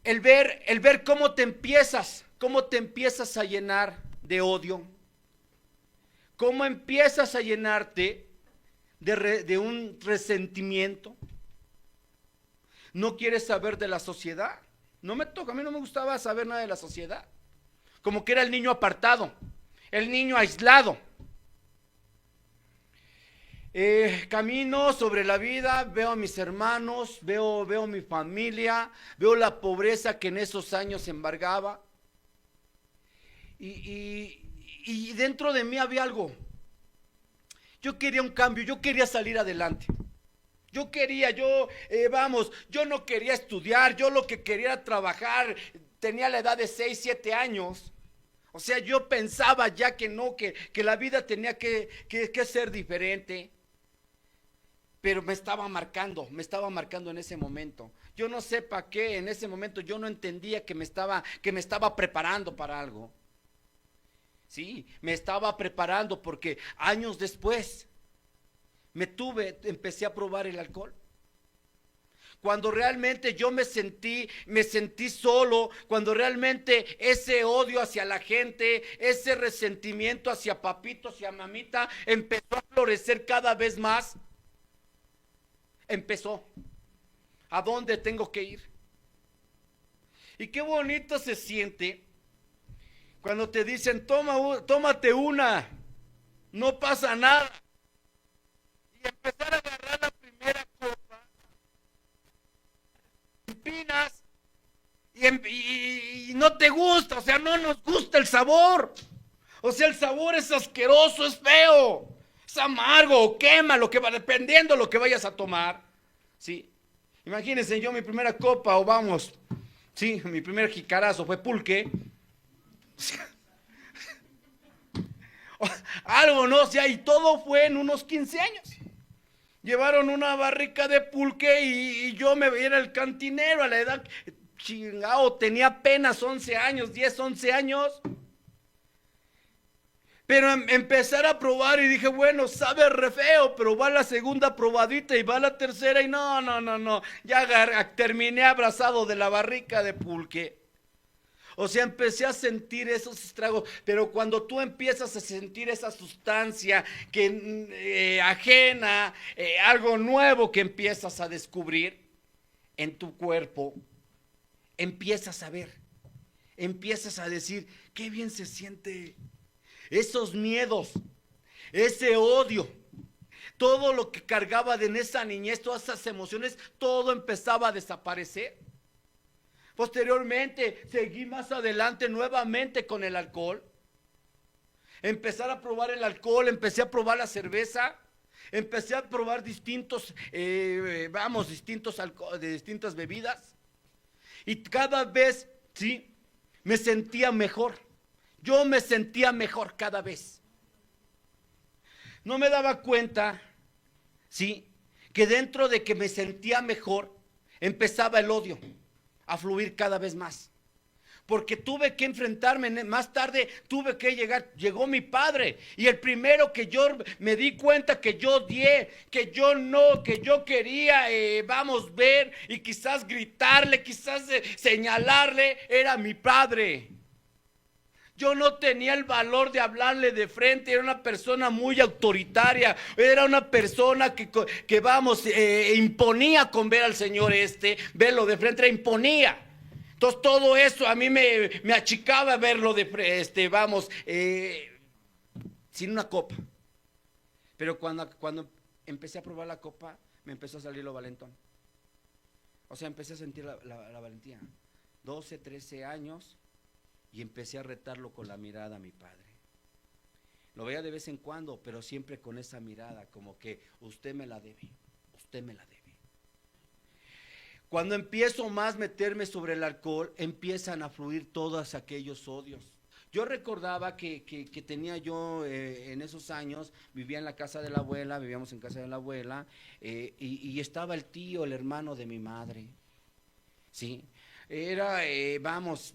El ver cómo te empiezas a llenar de odio, cómo empiezas a llenarte de un resentimiento. No quieres saber de la sociedad. No me toca, a mí no me gustaba saber nada de la sociedad. Como que era el niño apartado, el niño aislado. Camino sobre la vida, veo a mis hermanos, veo mi familia, veo la pobreza que en esos años embargaba. Y dentro de mí había algo. Yo quería un cambio, yo quería salir adelante. Yo no quería estudiar, yo lo que quería era trabajar, tenía la edad de 6 7 años. O sea, yo pensaba ya que no, que la vida tenía que ser diferente. Pero me estaba marcando en ese momento. Yo no sé para qué, en ese momento yo no entendía que me estaba preparando para algo. Sí, me estaba preparando porque años después empecé a probar el alcohol. Cuando realmente yo me sentí solo, cuando realmente ese odio hacia la gente, ese resentimiento hacia papito, hacia mamita, empezó a florecer cada vez más. Empezó. ¿A dónde tengo que ir? Y qué bonito se siente cuando te dicen, tómate una, no pasa nada. Y empezar a agarrar la primera copa, empinas y no te gusta, o sea, no nos gusta el sabor. O sea, el sabor es asqueroso, es feo, es amargo, o quema, dependiendo lo que vayas a tomar. Sí. Imagínense, yo mi primera copa, o vamos, sí, mi primer jicarazo fue pulque. Algo, ¿no? O sea, y todo fue en unos 15 años. Llevaron una barrica de pulque y yo era el cantinero a la edad, chingado, tenía apenas 11 años, 10 11 años. Pero empezar a probar y dije, bueno, sabe re feo, pero va la segunda probadita y va la tercera y no, no, no, no. Ya terminé abrazado de la barrica de pulque. O sea, empecé a sentir esos estragos, pero cuando tú empiezas a sentir esa sustancia ajena, algo nuevo que empiezas a descubrir en tu cuerpo, empiezas a ver, empiezas a decir, qué bien se siente. Esos miedos, ese odio, todo lo que cargaba en esa niñez, todas esas emociones, todo empezaba a desaparecer. Posteriormente, seguí más adelante nuevamente con el alcohol. Empezar a probar el alcohol, empecé a probar la cerveza, empecé a probar de distintas bebidas. Y cada vez, sí, me sentía mejor. Yo me sentía mejor cada vez. No me daba cuenta, sí, que dentro de que me sentía mejor, empezaba el odio a fluir cada vez más. Porque tuve que enfrentarme, más tarde tuve que llegó mi padre. Y el primero que yo me di cuenta que yo odié, que yo quería, ver y quizás gritarle, quizás señalarle, era mi padre. Yo no tenía el valor de hablarle de frente, era una persona muy autoritaria, era una persona que imponía con ver al señor verlo de frente, imponía. Entonces todo eso a mí me achicaba verlo sin una copa. Pero cuando empecé a probar la copa, me empezó a salir lo valentón. O sea, empecé a sentir la valentía. 12, 13 años. Y empecé a retarlo con la mirada a mi padre. Lo veía de vez en cuando, pero siempre con esa mirada, como que usted me la debe, usted me la debe. Cuando empiezo más a meterme sobre el alcohol, empiezan a fluir todos aquellos odios. Yo recordaba que tenía yo en esos años, vivía en la casa de la abuela, vivíamos en casa de la abuela, y estaba el tío, el hermano de mi madre, ¿sí?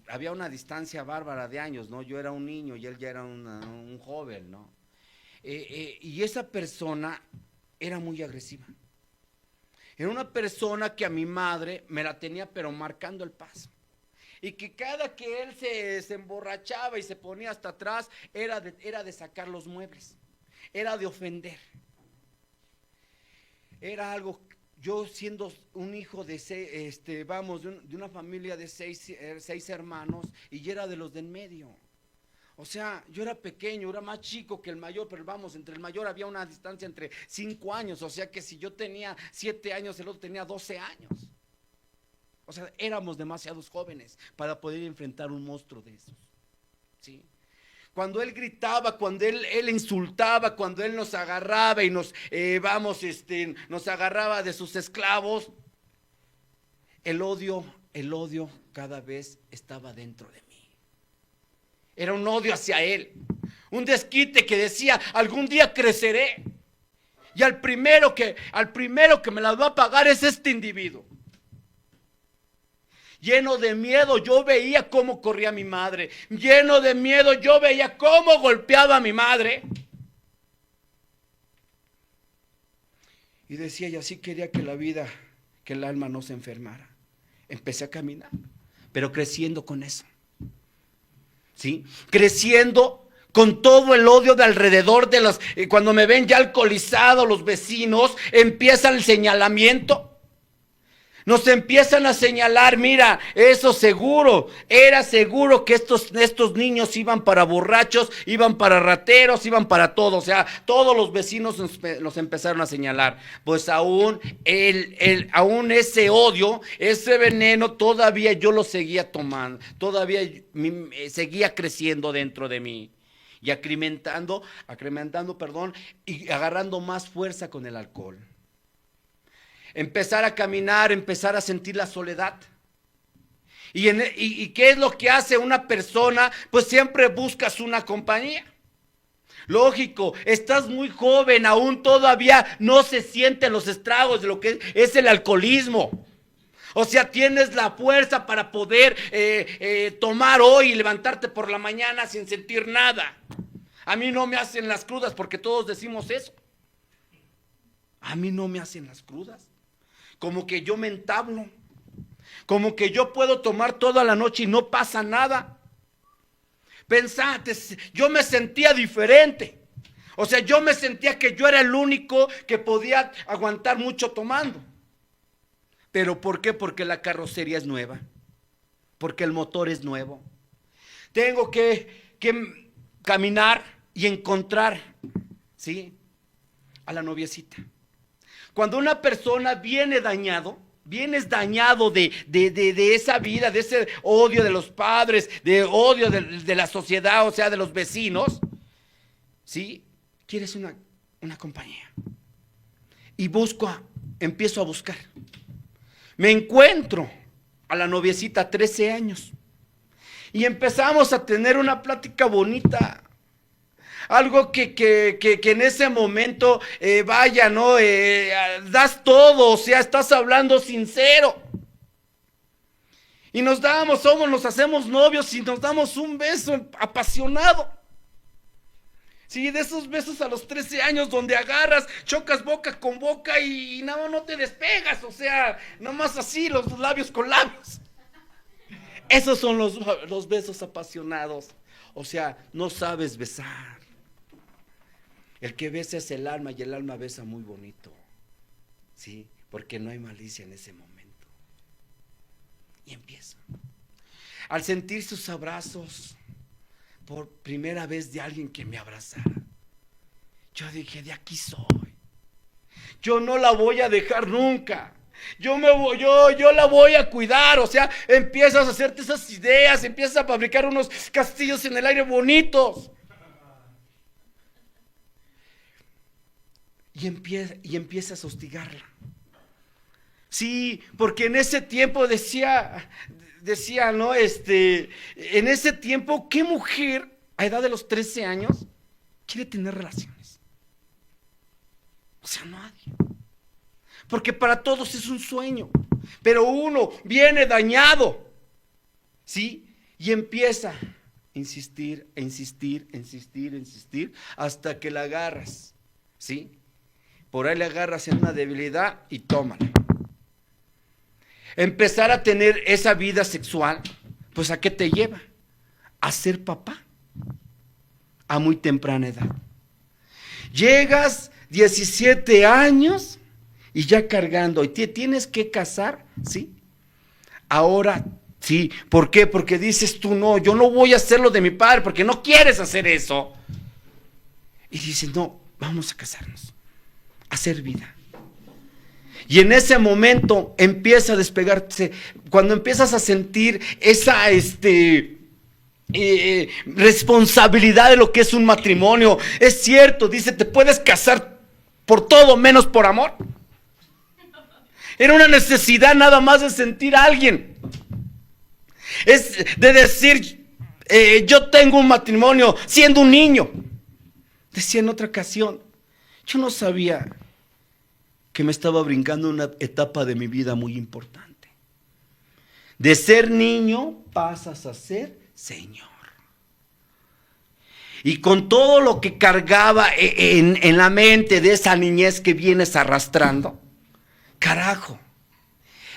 Había una distancia bárbara de años, ¿no? Yo era un niño y él ya era un joven, ¿no? Y esa persona era muy agresiva. Era una persona que a mi madre me la tenía pero marcando el paso. Y que cada que él se emborrachaba y se ponía hasta atrás, era de sacar los muebles, era de ofender. Era algo, yo siendo un hijo de de una familia de seis hermanos, y yo era de los de en medio. O sea, yo era pequeño, era más chico que el mayor, pero vamos, entre el mayor había una distancia entre 5 años, o sea que si yo tenía 7 años, el otro tenía 12 años. O sea, éramos demasiados jóvenes para poder enfrentar un monstruo de esos, ¿sí? Cuando él gritaba, cuando él insultaba, cuando él nos agarraba y nos agarraba de sus esclavos, el odio cada vez estaba dentro de mí. Era un odio hacia él, un desquite que decía, algún día creceré, y al primero que me las va a pagar es este individuo. Lleno de miedo, yo veía cómo corría mi madre. Lleno de miedo, yo veía cómo golpeaba a mi madre. Y decía, y así quería que que el alma no se enfermara. Empecé a caminar, pero creciendo con eso. ¿Sí? Creciendo con todo el odio de alrededor de cuando me ven ya alcoholizado, los vecinos, empieza el señalamiento. Nos empiezan a señalar, mira, eso seguro, era seguro que estos niños iban para borrachos, iban para rateros, iban para todo. O sea, todos los vecinos nos empezaron a señalar. Pues aún ese odio, ese veneno, todavía yo lo seguía tomando, todavía seguía creciendo dentro de mí. Y acrementando, y agarrando más fuerza con el alcohol. Empezar a caminar, empezar a sentir la soledad. ¿Y qué es lo que hace una persona? Pues siempre buscas una compañía. Lógico, estás muy joven, aún todavía no se sienten los estragos de lo que es el alcoholismo. O sea, tienes la fuerza para poder tomar hoy y levantarte por la mañana sin sentir nada. A mí no me hacen las crudas, porque todos decimos eso. A mí no me hacen las crudas. Como que yo me entablo, como que yo puedo tomar toda la noche y no pasa nada. Pensate, yo me sentía diferente. O sea, yo me sentía que yo era el único que podía aguantar mucho tomando. ¿Pero por qué? Porque la carrocería es nueva, porque el motor es nuevo. Tengo que caminar y encontrar, ¿sí?, a la noviecita. Cuando una persona vienes dañado de esa vida, de ese odio de los padres, de odio de la sociedad, o sea, de los vecinos, ¿sí? Quieres una compañía. Y empiezo a buscar. Me encuentro a la noviecita, 13 años. Y empezamos a tener una plática bonita. Algo que en ese momento, ¿no? Das todo, o sea, estás hablando sincero. Y nos hacemos novios y nos damos un beso apasionado. Sí, de esos besos a los 13 años donde agarras, chocas boca con boca y no te despegas, o sea, nomás así, los labios con labios. Esos son los besos apasionados. O sea, no sabes besar. El que besa es el alma y el alma besa muy bonito, ¿sí? Porque no hay malicia en ese momento. Y empieza. Al sentir sus abrazos, por primera vez de alguien que me abrazara, yo dije, de aquí soy. Yo no la voy a dejar nunca. Yo la voy a cuidar. O sea, empiezas a hacerte esas ideas, empiezas a fabricar unos castillos en el aire bonitos. Y empiezas a hostigarla. Sí, porque en ese tiempo decía, ¿no? En ese tiempo, ¿qué mujer a edad de los 13 años quiere tener relaciones? O sea, nadie. Porque para todos es un sueño. Pero uno viene dañado, ¿sí? Y empieza a insistir, hasta que la agarras, ¿sí? Por ahí le agarras en una debilidad y tómala. Empezar a tener esa vida sexual Pues ¿a qué te lleva? A ser papá a muy temprana edad. Llegas 17 años y ya cargando, y te tienes que casar, ¿sí? Ahora, sí, ¿por qué? Porque dices tú, no, yo no voy a hacer lo de mi padre, porque no quieres hacer eso. Y dices, no, vamos a casarnos, a hacer vida. Y en ese momento empieza a despegarse, cuando empiezas a sentir esa, responsabilidad de lo que es un matrimonio. Es cierto, dice, te puedes casar por todo menos por amor. Era una necesidad nada más de sentir a alguien. Es de decir, yo tengo un matrimonio siendo un niño. Decía en otra ocasión, yo no sabía que me estaba brincando una etapa de mi vida muy importante. De ser niño pasas a ser señor. Y con todo lo que cargaba en la mente de esa niñez que vienes arrastrando, carajo,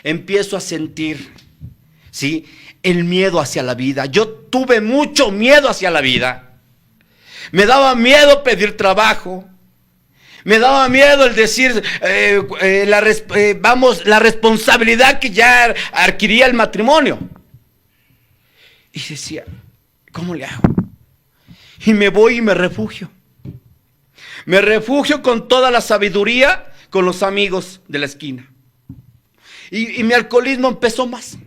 empiezo a sentir, ¿sí?, el miedo hacia la vida. Yo tuve mucho miedo hacia la vida. Me daba miedo pedir trabajo. Me daba miedo el decir, la responsabilidad que ya adquiría el matrimonio. Y decía, ¿cómo le hago? Y me voy y me refugio. Me refugio con toda la sabiduría, con los amigos de la esquina. Y mi alcoholismo empezó más.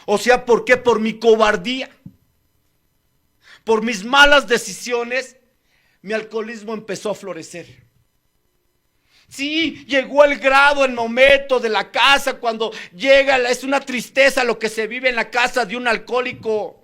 O sea, ¿por qué? Por mi cobardía. Por mis malas decisiones, mi alcoholismo empezó a florecer. Sí, llegó el grado, el momento de la casa, cuando llega, es una tristeza lo que se vive en la casa de un alcohólico.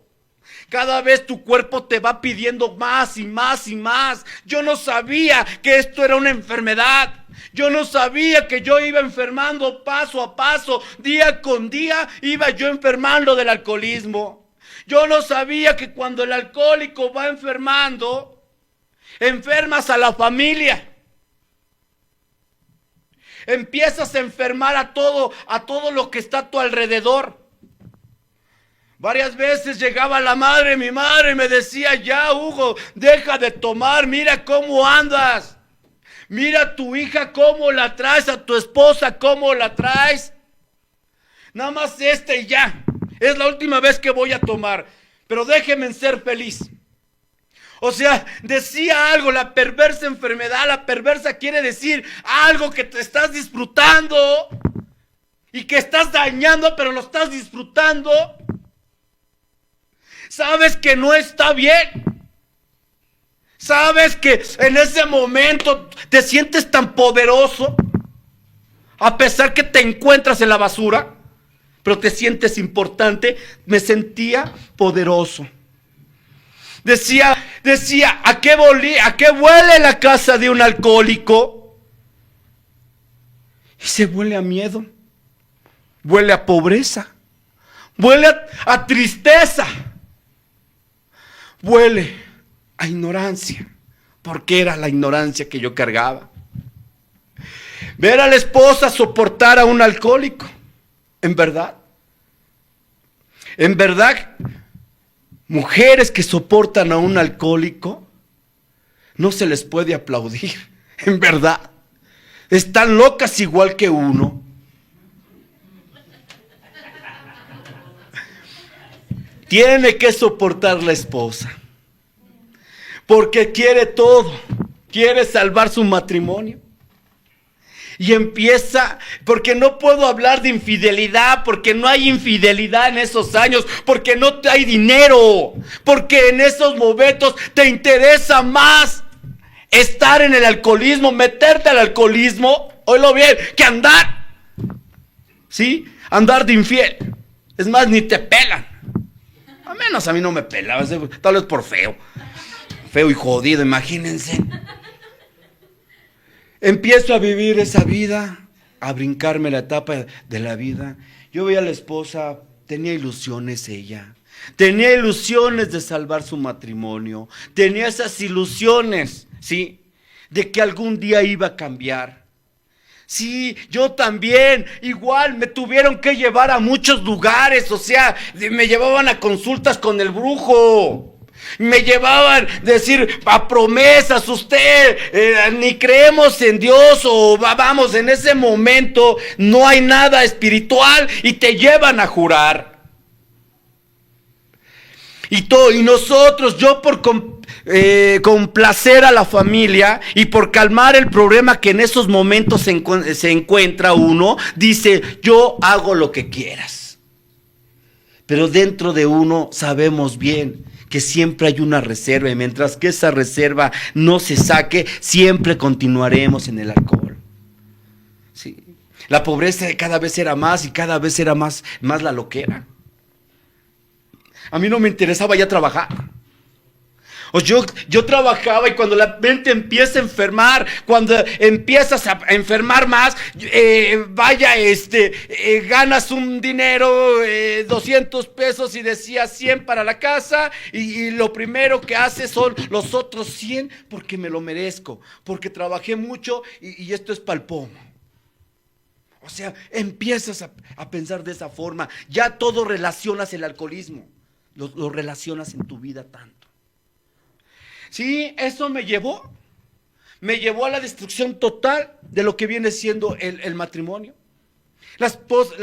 Cada vez tu cuerpo te va pidiendo más y más y más. Yo no sabía que esto era una enfermedad. Yo no sabía que yo iba enfermando paso a paso, día con día, iba yo enfermando del alcoholismo. Yo no sabía que cuando el alcohólico va enfermando, enfermas a la familia. Empiezas a enfermar a todo lo que está a tu alrededor. Varias veces llegaba la madre, mi madre me decía, ya Hugo, deja de tomar, mira cómo andas. Mira a tu hija cómo la traes, a tu esposa cómo la traes. Nada más y ya. Es la última vez que voy a tomar, pero déjenme ser feliz. O sea, decía algo, la perversa enfermedad, la perversa quiere decir algo que te estás disfrutando y que estás dañando, pero lo estás disfrutando. Sabes que no está bien. Sabes que en ese momento te sientes tan poderoso, a pesar que te encuentras en la basura, pero te sientes importante. Me sentía poderoso. Decía, ¿a qué huele la casa de un alcohólico? Y se huele a miedo, huele a pobreza, huele a tristeza, huele a ignorancia, porque era la ignorancia que yo cargaba. Ver a la esposa soportar a un alcohólico, en verdad, mujeres que soportan a un alcohólico, no se les puede aplaudir, en verdad. Están locas igual que uno. Tiene que soportar la esposa, porque quiere todo, quiere salvar su matrimonio. Y empieza, porque no puedo hablar de infidelidad, porque no hay infidelidad en esos años, porque no hay dinero, porque en esos momentos te interesa más estar en el alcoholismo, meterte al alcoholismo, oílo bien, que andar, ¿sí? Andar de infiel. Es más, ni te pelan. Al menos a mí no me pelaba, tal vez por feo y jodido, imagínense. Empiezo a vivir esa vida, a brincarme la etapa de la vida. Yo veía a la esposa, tenía ilusiones ella. Tenía ilusiones de salvar su matrimonio. Tenía esas ilusiones, ¿sí? De que algún día iba a cambiar. Sí, yo también, igual me tuvieron que llevar a muchos lugares, o sea, me llevaban a consultas con el brujo. Me llevaban a decir a promesas, usted ni creemos en Dios o vamos, en ese momento no hay nada espiritual y te llevan a jurar. Y nosotros, yo por complacer a la familia y por calmar el problema que en esos momentos se encuentra uno, dice, yo hago lo que quieras. Pero dentro de uno sabemos bien que siempre hay una reserva y mientras que esa reserva no se saque, siempre continuaremos en el alcohol. Sí. La pobreza cada vez era más y cada vez era más la loquera. A mí no me interesaba ya trabajar. O yo trabajaba y cuando la mente empieza a enfermar, cuando empiezas a enfermar más, ganas un dinero, 200 pesos y decías 100 para la casa y lo primero que haces son los otros 100 porque me lo merezco, porque trabajé mucho y esto es pa'l pomo. O sea, empiezas a pensar de esa forma, ya todo relacionas el alcoholismo, lo relacionas en tu vida tanto. Sí, eso me llevó a la destrucción total de lo que viene siendo el matrimonio. La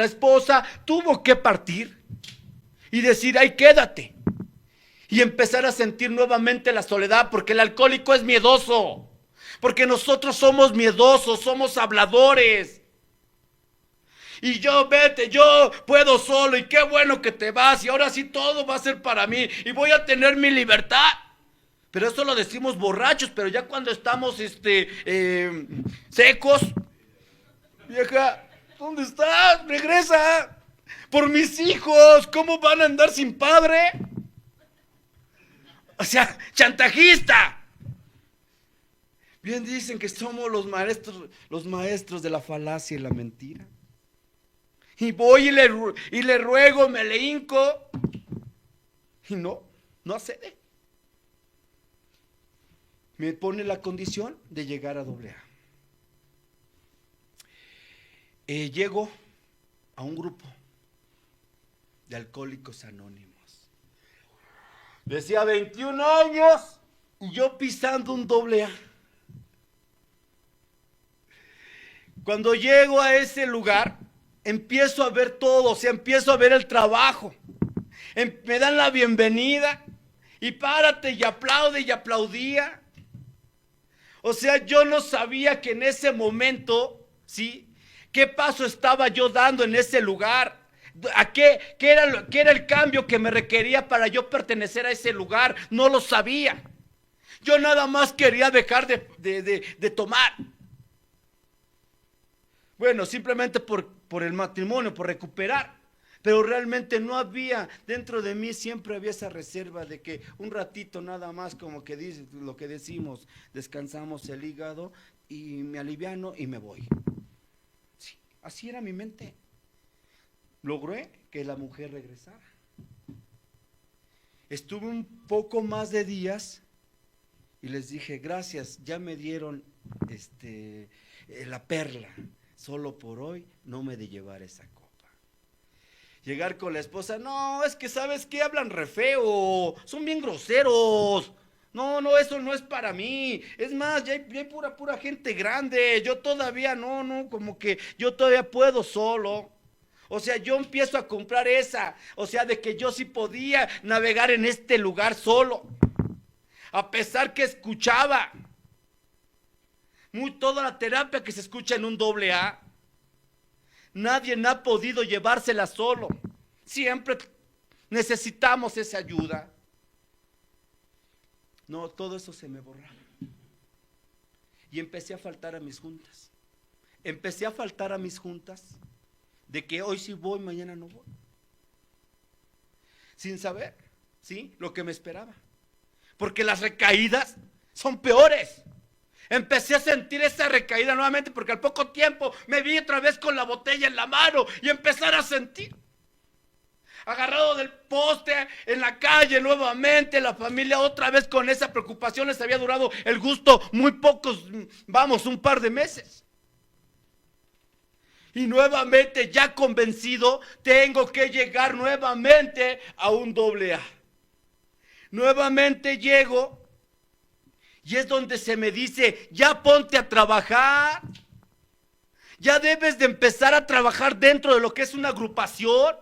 esposa tuvo que partir y decir, ay, quédate. Y empezar a sentir nuevamente la soledad, porque el alcohólico es miedoso. Porque nosotros somos miedosos, somos habladores. Y yo puedo solo y qué bueno que te vas y ahora sí todo va a ser para mí y voy a tener mi libertad. Pero eso lo decimos borrachos, pero ya cuando estamos secos, vieja, ¿dónde estás? Regresa. Por mis hijos, ¿cómo van a andar sin padre? O sea, chantajista. Bien dicen que somos los maestros de la falacia y la mentira. Y voy y le ruego, me le hinco. Y no accede. Me pone la condición de llegar a AA. Llego a un grupo de alcohólicos anónimos. Decía 21 años y yo pisando un AA. Cuando llego a ese lugar, empiezo a ver todo, o sea, empiezo a ver el trabajo. Me dan la bienvenida y párate y aplaude y aplaudía. O sea, yo no sabía que en ese momento, ¿sí? ¿Qué paso estaba yo dando en ese lugar? ¿Qué era el cambio que me requería para yo pertenecer a ese lugar? No lo sabía. Yo nada más quería dejar de tomar. Bueno, simplemente por el matrimonio, por recuperar. Pero realmente no había, dentro de mí siempre había esa reserva de que un ratito nada más, como que dice lo que decimos, descansamos el hígado y me aliviano y me voy. Sí, así era mi mente. Logré que la mujer regresara. Estuve un poco más de días y les dije, gracias, ya me dieron la perla. Solo por hoy no me de llevar esa copa. Llegar con la esposa, no, es que ¿sabes qué? Hablan re feo, son bien groseros. No, eso no es para mí. Es más, ya hay pura gente grande. Yo todavía no, como que yo todavía puedo solo. O sea, yo empiezo a comprar esa. O sea, de que yo sí podía navegar en este lugar solo. A pesar que escuchaba toda la terapia que se escucha en un AA. Nadie ha podido llevársela solo. Siempre necesitamos esa ayuda. No, todo eso se me borraba. Y empecé a faltar a mis juntas. De que hoy sí voy, mañana no voy. Sin saber, ¿sí? Lo que me esperaba. Porque las recaídas son peores. Empecé a sentir esa recaída nuevamente porque al poco tiempo me vi otra vez con la botella en la mano y empezar a sentir. Agarrado del poste en la calle nuevamente, la familia otra vez con esa preocupación. Les había durado el gusto muy pocos, un par de meses. Y nuevamente, ya convencido, tengo que llegar nuevamente a un AA. Nuevamente llego y es donde se me dice, ya ponte a trabajar. Ya debes de empezar a trabajar dentro de lo que es una agrupación.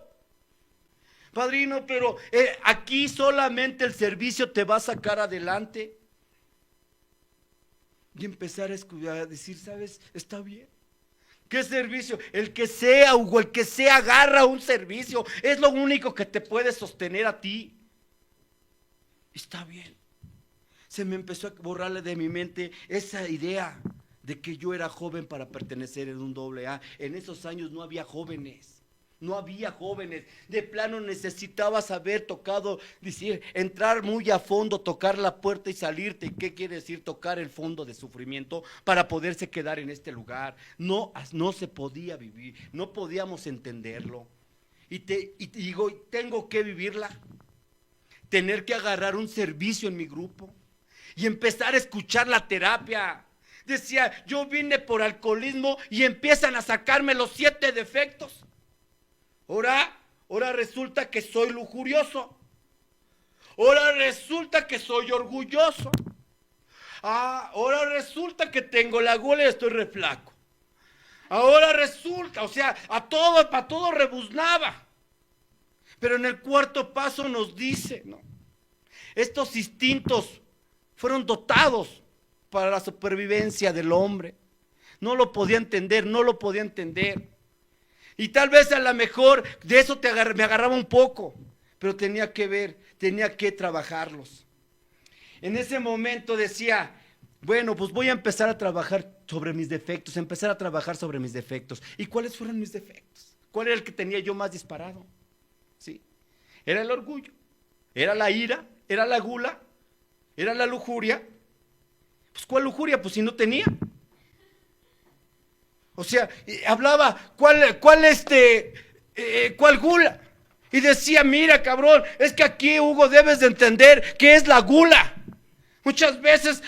Padrino, pero aquí solamente el servicio te va a sacar adelante. Y empezar a decir, ¿sabes? Está bien. ¿Qué servicio? El que sea, Hugo, el que sea, agarra un servicio. Es lo único que te puede sostener a ti. Está bien. Se me empezó a borrarle de mi mente esa idea de que yo era joven para pertenecer en un AA. En esos años no había jóvenes. No había jóvenes. De plano necesitabas haber tocado, decir, entrar muy a fondo, tocar la puerta y salirte. ¿Qué quiere decir tocar el fondo de sufrimiento para poderse quedar en este lugar? No se podía vivir, no podíamos entenderlo. Y digo, tengo que vivirla. Tener que agarrar un servicio en mi grupo y empezar a escuchar la terapia. Decía, yo vine por alcoholismo y empiezan a sacarme los 7 defectos. Ahora resulta que soy lujurioso. Ahora resulta que soy orgulloso. Ahora resulta que tengo la gula y estoy re flaco. Ahora resulta, o sea, para todo rebuznaba. Pero en el cuarto paso nos dice, ¿no? Estos instintos fueron dotados para la supervivencia del hombre. No lo podía entender. Y tal vez a lo mejor de eso me agarraba un poco, pero tenía que trabajarlos. En ese momento decía, bueno, pues voy a empezar a trabajar sobre mis defectos, ¿Y cuáles fueron mis defectos? ¿Cuál era el que tenía yo más disparado? ¿Sí? Era el orgullo, era la ira, era la gula, era la lujuria. Pues ¿cuál lujuria? Pues si no tenía. O sea, hablaba, ¿cuál gula? Y decía, mira, cabrón, es que aquí, Hugo, debes de entender qué es la gula. Muchas veces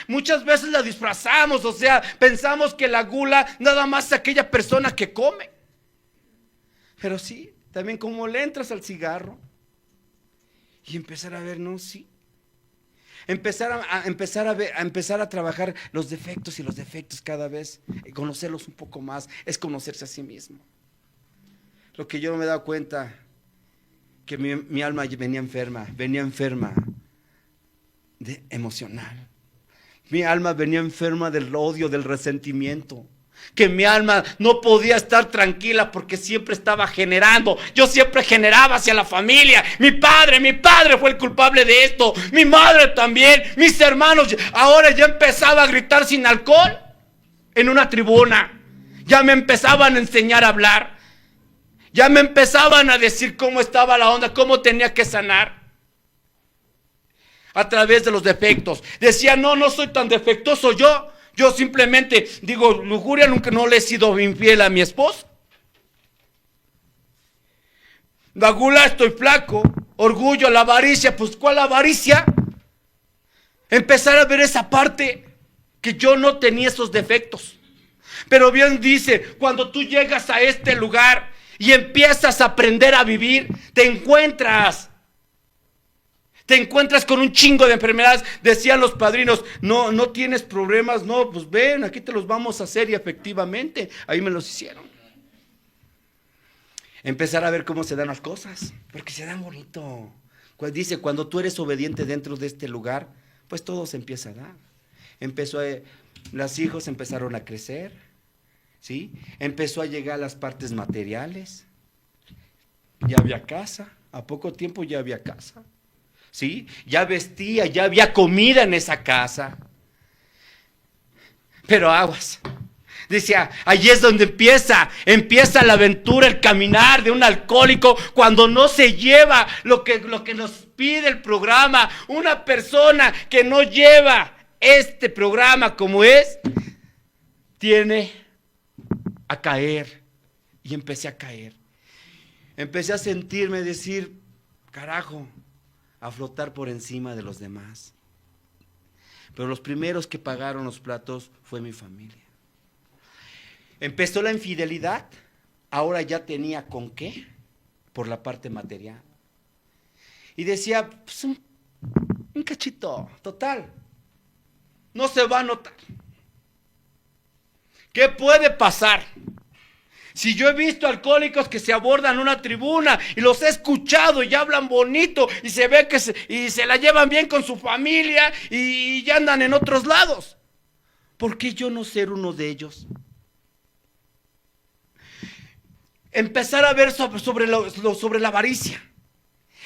la disfrazamos, o sea, pensamos que la gula nada más es aquella persona que come. Pero sí, también como le entras al cigarro y empezar a ver, no, sí. Empezar a trabajar los defectos y los defectos cada vez, conocerlos un poco más, es conocerse a sí mismo. Lo que yo no me he dado cuenta, que mi alma venía enferma emocional. Mi alma venía enferma del odio, del resentimiento. Que mi alma no podía estar tranquila porque siempre estaba generando. Yo siempre generaba hacia la familia. Mi padre fue el culpable de esto. Mi madre también, mis hermanos. Ahora ya empezaba a gritar sin alcohol en una tribuna. Ya me empezaban a enseñar a hablar. Ya me empezaban a decir cómo estaba la onda, cómo tenía que sanar. A través de los defectos. Decía, no soy tan defectuoso yo. Yo simplemente digo, lujuria, nunca no le he sido infiel a mi esposa. La gula, estoy flaco. Orgullo, la avaricia, pues ¿cuál avaricia? Empezar a ver esa parte que yo no tenía esos defectos. Pero bien dice, cuando tú llegas a este lugar y empiezas a aprender a vivir, te encuentras con un chingo de enfermedades. Decían los padrinos, no tienes problemas, no, pues ven, aquí te los vamos a hacer. Y efectivamente, ahí me los hicieron. Empezar a ver cómo se dan las cosas, porque se dan bonito. Dice, cuando tú eres obediente dentro de este lugar, pues todo se empieza a dar. Los hijos empezaron a crecer, ¿sí? Empezó a llegar las partes materiales. Ya había casa, a poco tiempo ya había casa. ¿Sí? Ya vestía, ya había comida en esa casa. Pero aguas. Decía, allí es donde empieza la aventura, el caminar de un alcohólico cuando no se lleva lo que nos pide el programa. Una persona que no lleva este programa como es, tiene a caer. Y empecé a caer. Empecé a sentirme, decir, carajo, a flotar por encima de los demás. Pero los primeros que pagaron los platos fue mi familia. Empezó la infidelidad, ahora ya tenía con qué, por la parte material. Y decía, pues un cachito, total, no se va a notar. ¿Qué puede pasar? Si yo he visto alcohólicos que se abordan una tribuna y los he escuchado y hablan bonito y se ve que se la llevan bien con su familia y ya andan en otros lados. ¿Por qué yo no ser uno de ellos? Empezar a ver sobre la avaricia.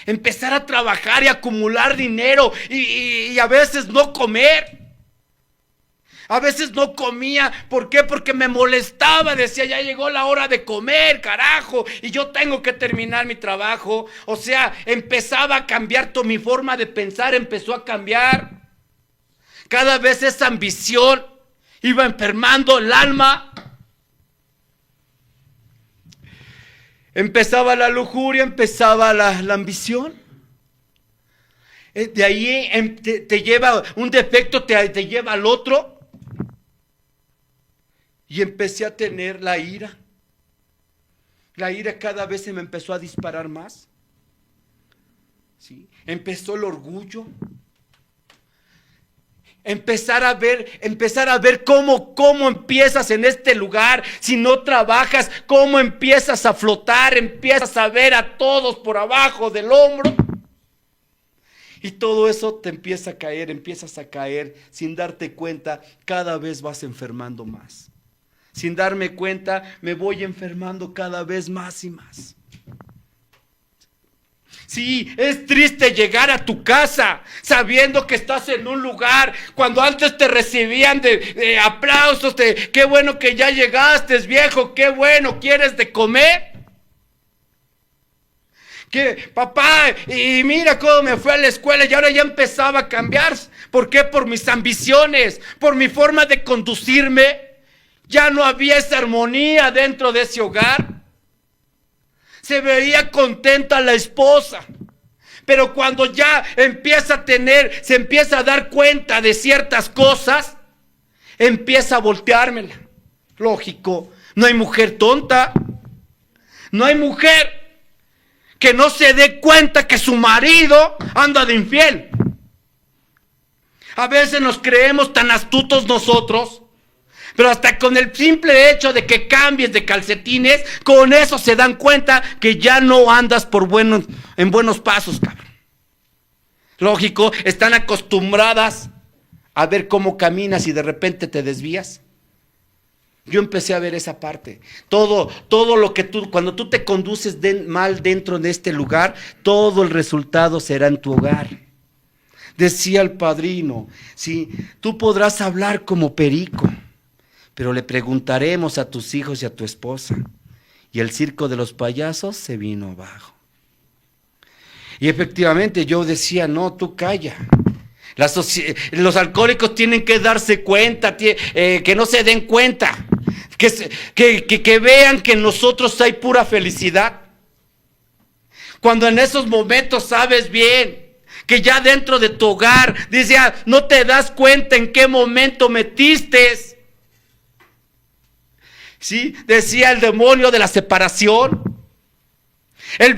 Empezar a trabajar y acumular dinero y a veces no comer. A veces no comía. ¿Por qué? Porque me molestaba. Decía, ya llegó la hora de comer, carajo, y yo tengo que terminar mi trabajo. O sea, empezaba a cambiar mi forma de pensar, empezó a cambiar. Cada vez esa ambición iba enfermando el alma. Empezaba la lujuria, empezaba la ambición. De ahí te lleva un defecto, te lleva al otro. Y empecé a tener la ira. La ira cada vez se me empezó a disparar más. ¿Sí? Empezó el orgullo. Empezar a ver cómo empiezas en este lugar. Si no trabajas, cómo empiezas a flotar, empiezas a ver a todos por abajo del hombro. Y todo eso te empiezas a caer sin darte cuenta, cada vez vas enfermando más. Sin darme cuenta, me voy enfermando cada vez más y más. Sí, es triste llegar a tu casa sabiendo que estás en un lugar cuando antes te recibían de aplausos, de qué bueno que ya llegaste, viejo, qué bueno, ¿quieres de comer? Que papá, y mira cómo me fue a la escuela y ahora ya empezaba a cambiar. ¿Por qué? Por mis ambiciones, por mi forma de conducirme. Ya no había esa armonía dentro de ese hogar. Se veía contenta la esposa. Pero cuando ya se empieza a dar cuenta de ciertas cosas, empieza a volteármela. Lógico, no hay mujer tonta. No hay mujer que no se dé cuenta que su marido anda de infiel. A veces nos creemos tan astutos nosotros. Pero hasta con el simple hecho de que cambies de calcetines, con eso se dan cuenta que ya no andas en buenos pasos, cabrón. Lógico, están acostumbradas a ver cómo caminas y de repente te desvías. Yo empecé a ver esa parte. Todo lo que cuando tú te conduces mal dentro de este lugar, todo el resultado será en tu hogar. Decía el padrino, sí, tú podrás hablar como perico, pero le preguntaremos a tus hijos y a tu esposa. Y el circo de los payasos se vino abajo. Y efectivamente yo decía, no, tú calla. Los alcohólicos tienen que darse cuenta, que no se den cuenta, que vean que en nosotros hay pura felicidad. Cuando en esos momentos sabes bien que ya dentro de tu hogar, dice, no te das cuenta en qué momento metiste. ¿Sí? Decía el demonio de la separación. El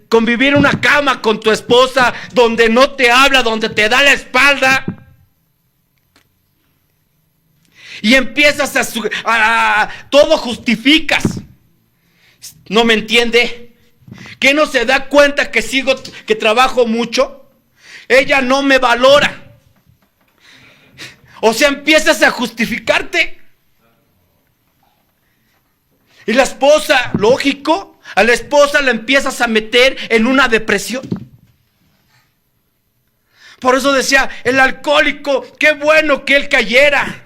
convivir en una cama con tu esposa donde no te habla, donde te da la espalda. Y empiezas todo justificas. ¿No me entiende? ¿Que no se da cuenta que trabajo mucho? Ella no me valora. O sea, empiezas a justificarte. Y la esposa, lógico, a la esposa la empiezas a meter en una depresión. Por eso decía, el alcohólico, qué bueno que él cayera.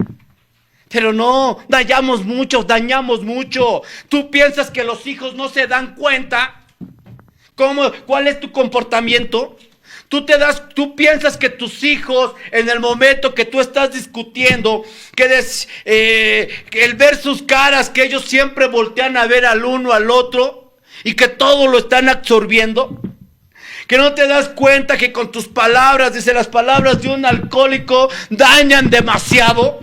Pero no, dañamos mucho. Tú piensas que los hijos no se dan cuenta. ¿Cuál es tu comportamiento? Tú piensas que tus hijos, en el momento que tú estás discutiendo, que el ver sus caras, que ellos siempre voltean a ver al uno al otro y que todo lo están absorbiendo, que no te das cuenta que con tus palabras, dice, las palabras de un alcohólico dañan demasiado.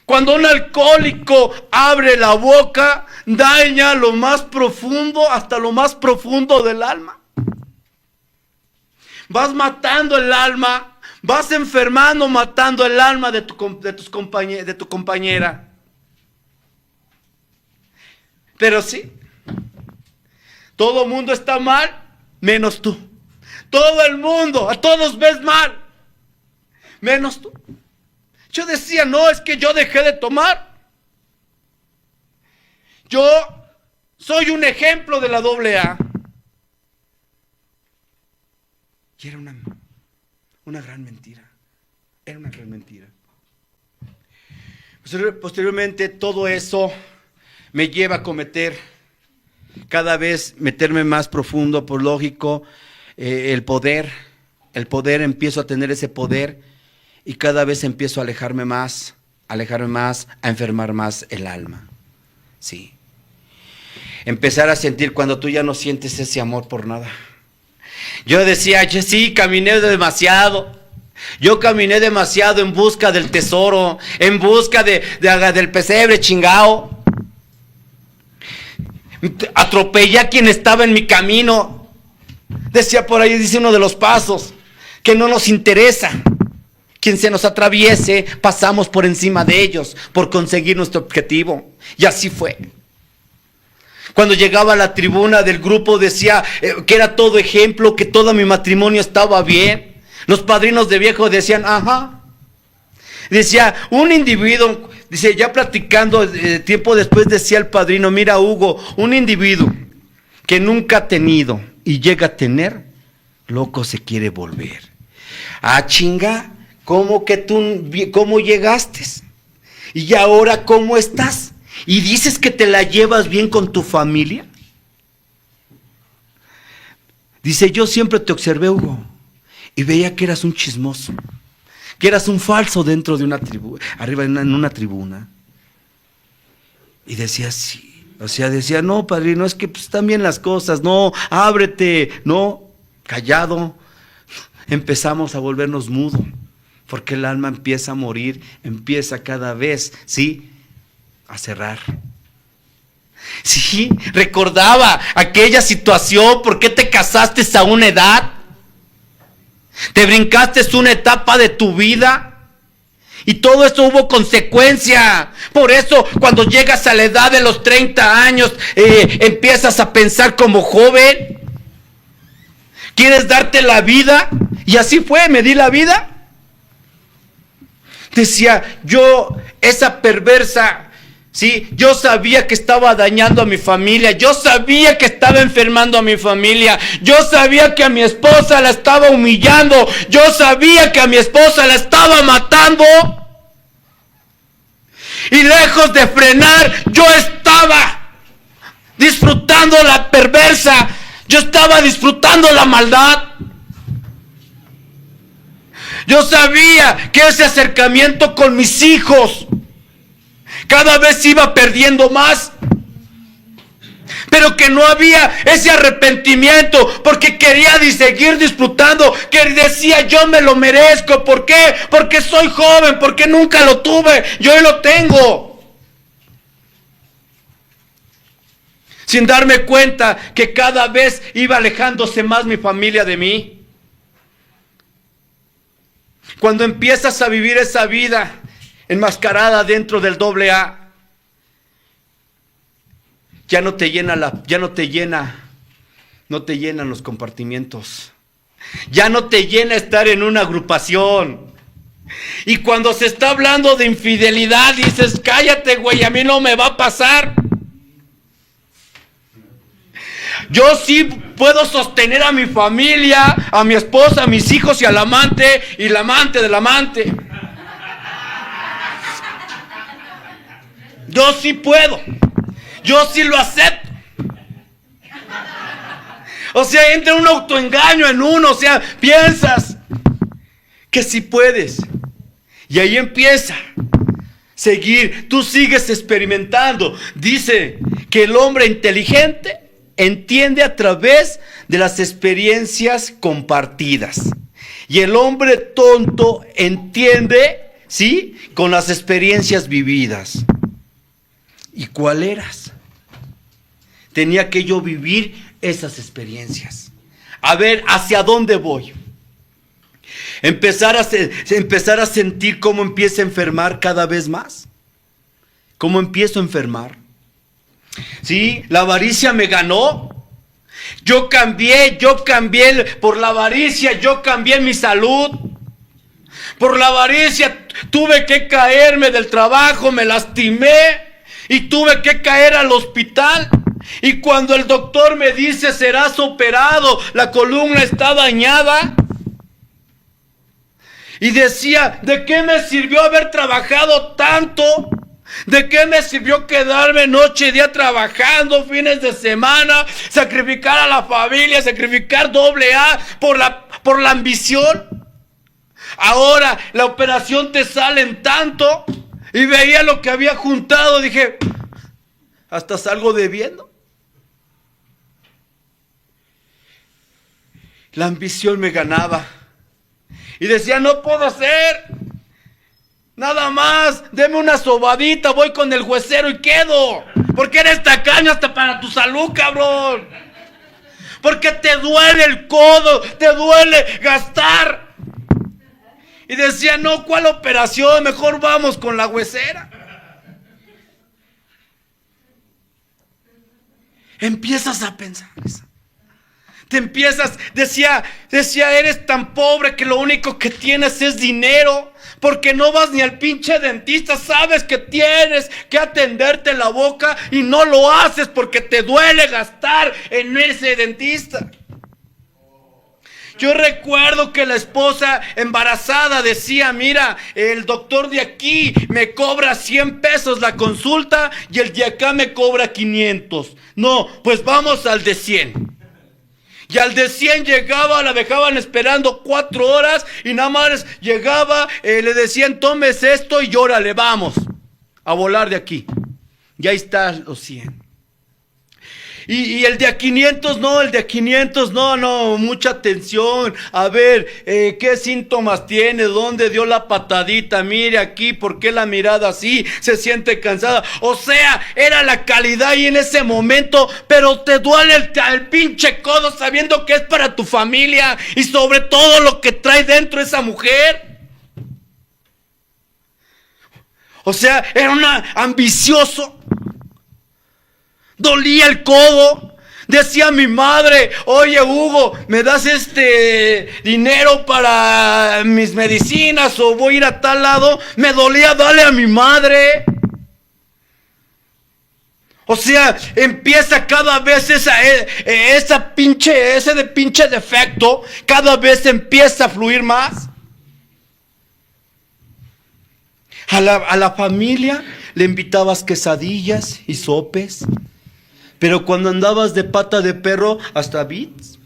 Cuando un alcohólico abre la boca, daña lo más profundo, hasta lo más profundo del alma. Vas matando el alma, vas enfermando, matando el alma de tu compañera. Pero sí, todo el mundo está mal, menos tú. Todo el mundo, a todos ves mal, menos tú. Yo decía, no, es que yo dejé de tomar. Yo soy un ejemplo de la AA. Y era una gran mentira. Era una gran mentira. Posteriormente, todo eso me lleva a cometer, cada vez meterme más profundo, por lógico, el poder, empiezo a tener ese poder y cada vez empiezo a alejarme más, a enfermar más el alma. Sí. Empezar a sentir cuando tú ya no sientes ese amor por nada. Yo decía, sí, caminé demasiado. Yo caminé demasiado en busca del tesoro, en busca del pesebre chingao. Atropellé a quien estaba en mi camino. Decía por ahí, dice uno de los pasos, que no nos interesa. Quien se nos atraviese, pasamos por encima de ellos, por conseguir nuestro objetivo. Y así fue. Cuando llegaba a la tribuna del grupo decía que era todo ejemplo, que todo mi matrimonio estaba bien. Los padrinos de viejo decían, ajá. Decía, un individuo, dice, ya platicando, tiempo después decía el padrino, mira Hugo, un individuo que nunca ha tenido y llega a tener, loco se quiere volver. Ah, chinga, ¿cómo llegaste? Y ahora, ¿cómo estás? ¿Y dices que te la llevas bien con tu familia? Dice, yo siempre te observé, Hugo, y veía que eras un chismoso, que eras un falso dentro de una tribuna, arriba en una tribuna. Y decía, sí, o sea, decía, no, padrino, es que pues, están bien las cosas, no, ábrete, no, callado. Empezamos a volvernos mudos, porque el alma empieza a morir, empieza cada vez, ¿sí?, a cerrar. Sí, recordaba aquella situación, ¿por qué te casaste a una edad? ¿Te brincaste una etapa de tu vida? Y todo eso hubo consecuencia. Por eso cuando llegas a la edad de los 30 años, empiezas a pensar como joven. ¿Quieres darte la vida? Y así fue, me di la vida. Decía, yo, esa perversa, sí, yo sabía que estaba dañando a mi familia, yo sabía que estaba enfermando a mi familia, yo sabía que a mi esposa la estaba humillando, yo sabía que a mi esposa la estaba matando. Y lejos de frenar, yo estaba disfrutando la perversa, yo estaba disfrutando la maldad. Yo sabía que ese acercamiento con mis hijos cada vez iba perdiendo más, pero que no había ese arrepentimiento, porque quería seguir disfrutando, que decía, yo me lo merezco. ¿Por qué? Porque soy joven, porque nunca lo tuve, yo hoy lo tengo. Sin darme cuenta que cada vez iba alejándose más mi familia de mí. Cuando empiezas a vivir esa vida enmascarada dentro del AA, no te llenan los compartimientos, ya no te llena estar en una agrupación. Y cuando se está hablando de infidelidad, dices, cállate, güey, a mí no me va a pasar. Yo sí puedo sostener a mi familia, a mi esposa, a mis hijos y al amante y la amante del amante. Yo sí puedo. Yo sí lo acepto. O sea, entra un autoengaño en uno. O sea, piensas que sí puedes. Y ahí empieza a seguir. Tú sigues experimentando. Dice que el hombre inteligente entiende a través de las experiencias compartidas. Y el hombre tonto entiende ¿sí? Con las experiencias vividas. ¿Y cuál eras? Tenía que yo vivir esas experiencias. A ver, ¿hacia dónde voy? Empezar a sentir cómo empiezo a enfermar cada vez más. ¿Cómo empiezo a enfermar? ¿Sí? La avaricia me ganó. Yo cambié por la avaricia, yo cambié mi salud. Por la avaricia tuve que caerme del trabajo, me lastimé y tuve que caer al hospital. Y cuando el doctor me dice serás operado, la columna está dañada. Y decía, ¿de qué me sirvió haber trabajado tanto? ¿De qué me sirvió quedarme noche y día trabajando, fines de semana, sacrificar a la familia, sacrificar doble A por la ambición? Ahora la operación te sale en tanto. Y veía lo que había juntado, dije, hasta salgo debiendo. La ambición me ganaba. Y decía, no puedo hacer nada más, deme una sobadita, voy con el juecero y quedo. Porque eres tacaño hasta para tu salud, cabrón. Porque te duele el codo, te duele gastar. Y decía, no, ¿cuál operación? Mejor vamos con la huesera. Empiezas a pensar eso. Te empiezas, decía, eres tan pobre que lo único que tienes es dinero, porque no vas ni al pinche dentista, sabes que tienes que atenderte la boca y no lo haces porque te duele gastar en ese dentista. Yo recuerdo que la esposa embarazada decía, mira, el doctor de aquí me cobra 100 pesos la consulta y el de acá me cobra 500. No, pues vamos al de 100. Y al de 100 llegaba, la dejaban esperando 4 horas y nada más llegaba, le decían, tomes esto y órale, vamos a volar de aquí. Y ahí están los 100. Y el de a 500 no, mucha atención. A ver, ¿qué síntomas tiene? ¿Dónde dio la patadita? Mire aquí, ¿por qué la mirada así? Se siente cansada. O sea, era la calidad ahí en ese momento, pero te duele el pinche codo sabiendo que es para tu familia y sobre todo lo que trae dentro esa mujer. O sea, era un ambicioso. Dolía el codo. Decía mi madre, oye Hugo, ¿me das dinero para mis medicinas o voy a ir a tal lado? Me dolía darle a mi madre. O sea, empieza cada vez ese pinche defecto, cada vez empieza a fluir más. A la familia le invitabas quesadillas y sopes. Pero cuando andabas de pata de perro, hasta bits,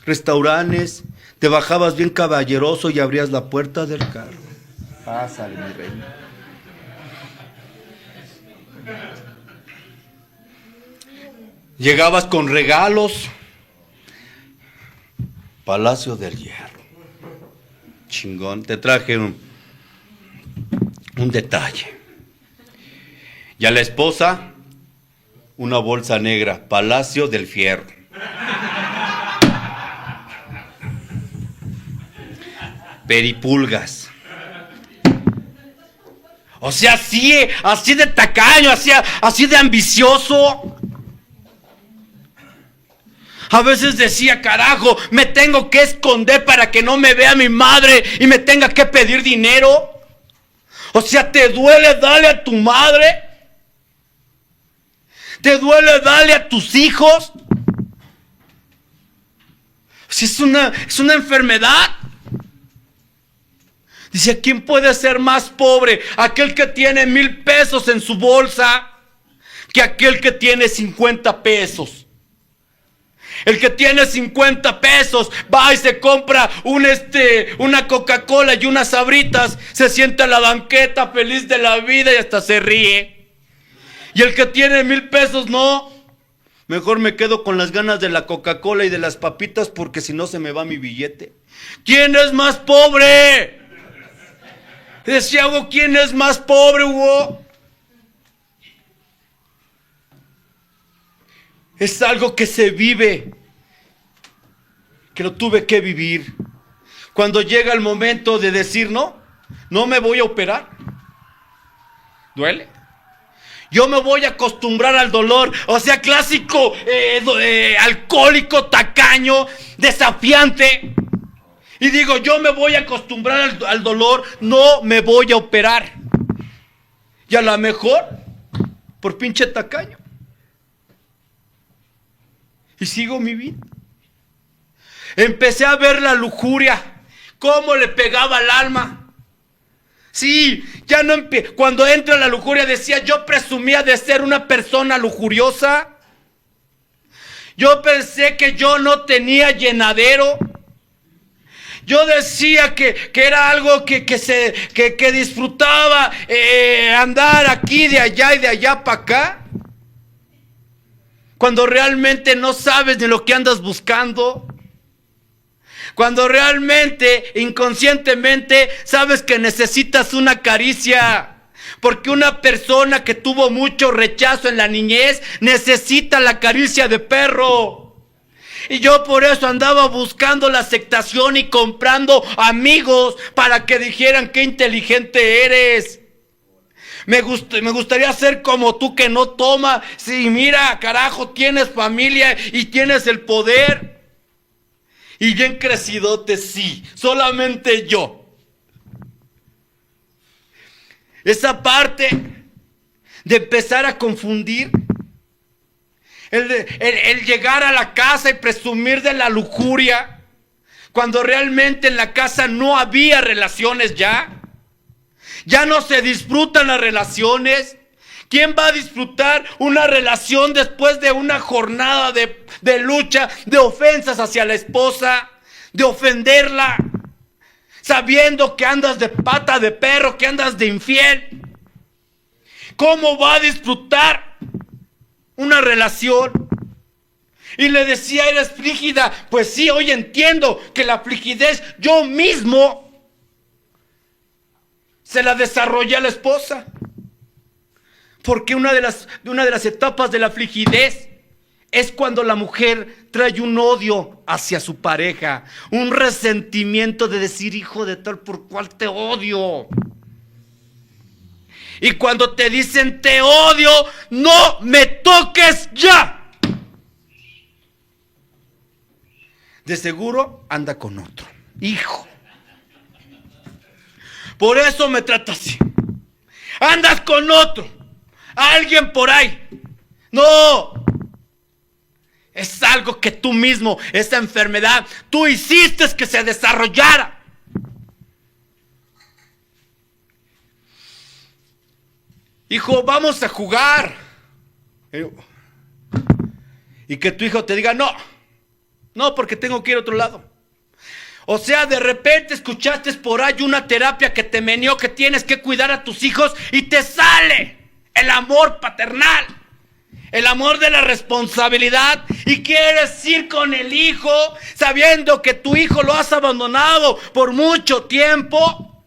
restaurantes, te bajabas bien caballeroso y abrías la puerta del carro. Pásale, mi reina. Llegabas con regalos. Palacio del Hierro. Chingón, te traje un detalle. Y a la esposa, una bolsa negra, Palacio del Fierro. Peripulgas. O sea, así de tacaño, así de ambicioso. A veces decía, carajo, me tengo que esconder para que no me vea mi madre y me tenga que pedir dinero. O sea, ¿te duele darle a tu madre? ¿Te duele darle a tus hijos? Si es una enfermedad. Dice, ¿quién puede ser más pobre? Aquel que tiene 1,000 pesos en su bolsa que aquel que tiene 50 pesos. El que tiene 50 pesos va y se compra una Coca-Cola y unas Sabritas, se sienta en la banqueta feliz de la vida y hasta se ríe. Y el que tiene 1,000 pesos, no. Mejor me quedo con las ganas de la Coca-Cola y de las papitas porque si no se me va mi billete. ¿Quién es más pobre? Decía, Hugo, ¿quién es más pobre, Hugo? Es algo que se vive, que lo tuve que vivir. Cuando llega el momento de decir no me voy a operar. ¿Duele? Yo me voy a acostumbrar al dolor. O sea, clásico alcohólico, tacaño, desafiante. Y digo, yo me voy a acostumbrar al dolor, no me voy a operar. Y a lo mejor, por pinche tacaño. Y sigo mi vida. Empecé a ver la lujuria, cómo le pegaba al alma. Sí, ya no cuando entra la lujuria decía, yo presumía de ser una persona lujuriosa. Yo pensé que yo no tenía llenadero. Yo decía que era algo que disfrutaba andar aquí, de allá y de allá para acá. Cuando realmente no sabes de lo que andas buscando. Cuando realmente, inconscientemente, sabes que necesitas una caricia. Porque una persona que tuvo mucho rechazo en la niñez necesita la caricia de perro. Y yo por eso andaba buscando la aceptación y comprando amigos para que dijeran qué inteligente eres. Me gustaría ser como tú que no toma. Sí, mira, carajo, tienes familia y tienes el poder. Y bien crecidote, sí, solamente yo. Esa parte de empezar a confundir. El llegar a la casa y presumir de la lujuria. Cuando realmente en la casa no había relaciones ya. Ya no se disfrutan las relaciones. ¿Quién va a disfrutar una relación después de una jornada de lucha, de ofensas hacia la esposa, de ofenderla, sabiendo que andas de pata de perro, que andas de infiel? ¿Cómo va a disfrutar una relación? Y le decía, eres frígida. Pues sí, hoy entiendo que la frigidez yo mismo se la desarrollé a la esposa. Porque una de las etapas de la frigidez es cuando la mujer trae un odio hacia su pareja, un resentimiento de decir, hijo de tal por cual te odio. Y cuando te dicen te odio, no me toques ya. De seguro anda con otro, hijo. Por eso me trata así. Andas con otro. Alguien por ahí. No. Es algo que tú mismo, esa enfermedad, tú hiciste que se desarrollara. Hijo, vamos a jugar. Y que tu hijo te diga, no, porque tengo que ir a otro lado. O sea, de repente escuchaste por ahí una terapia que te meneó, que tienes que cuidar a tus hijos y te sale el amor paternal, el amor de la responsabilidad, y quieres ir con el hijo sabiendo que tu hijo lo has abandonado por mucho tiempo.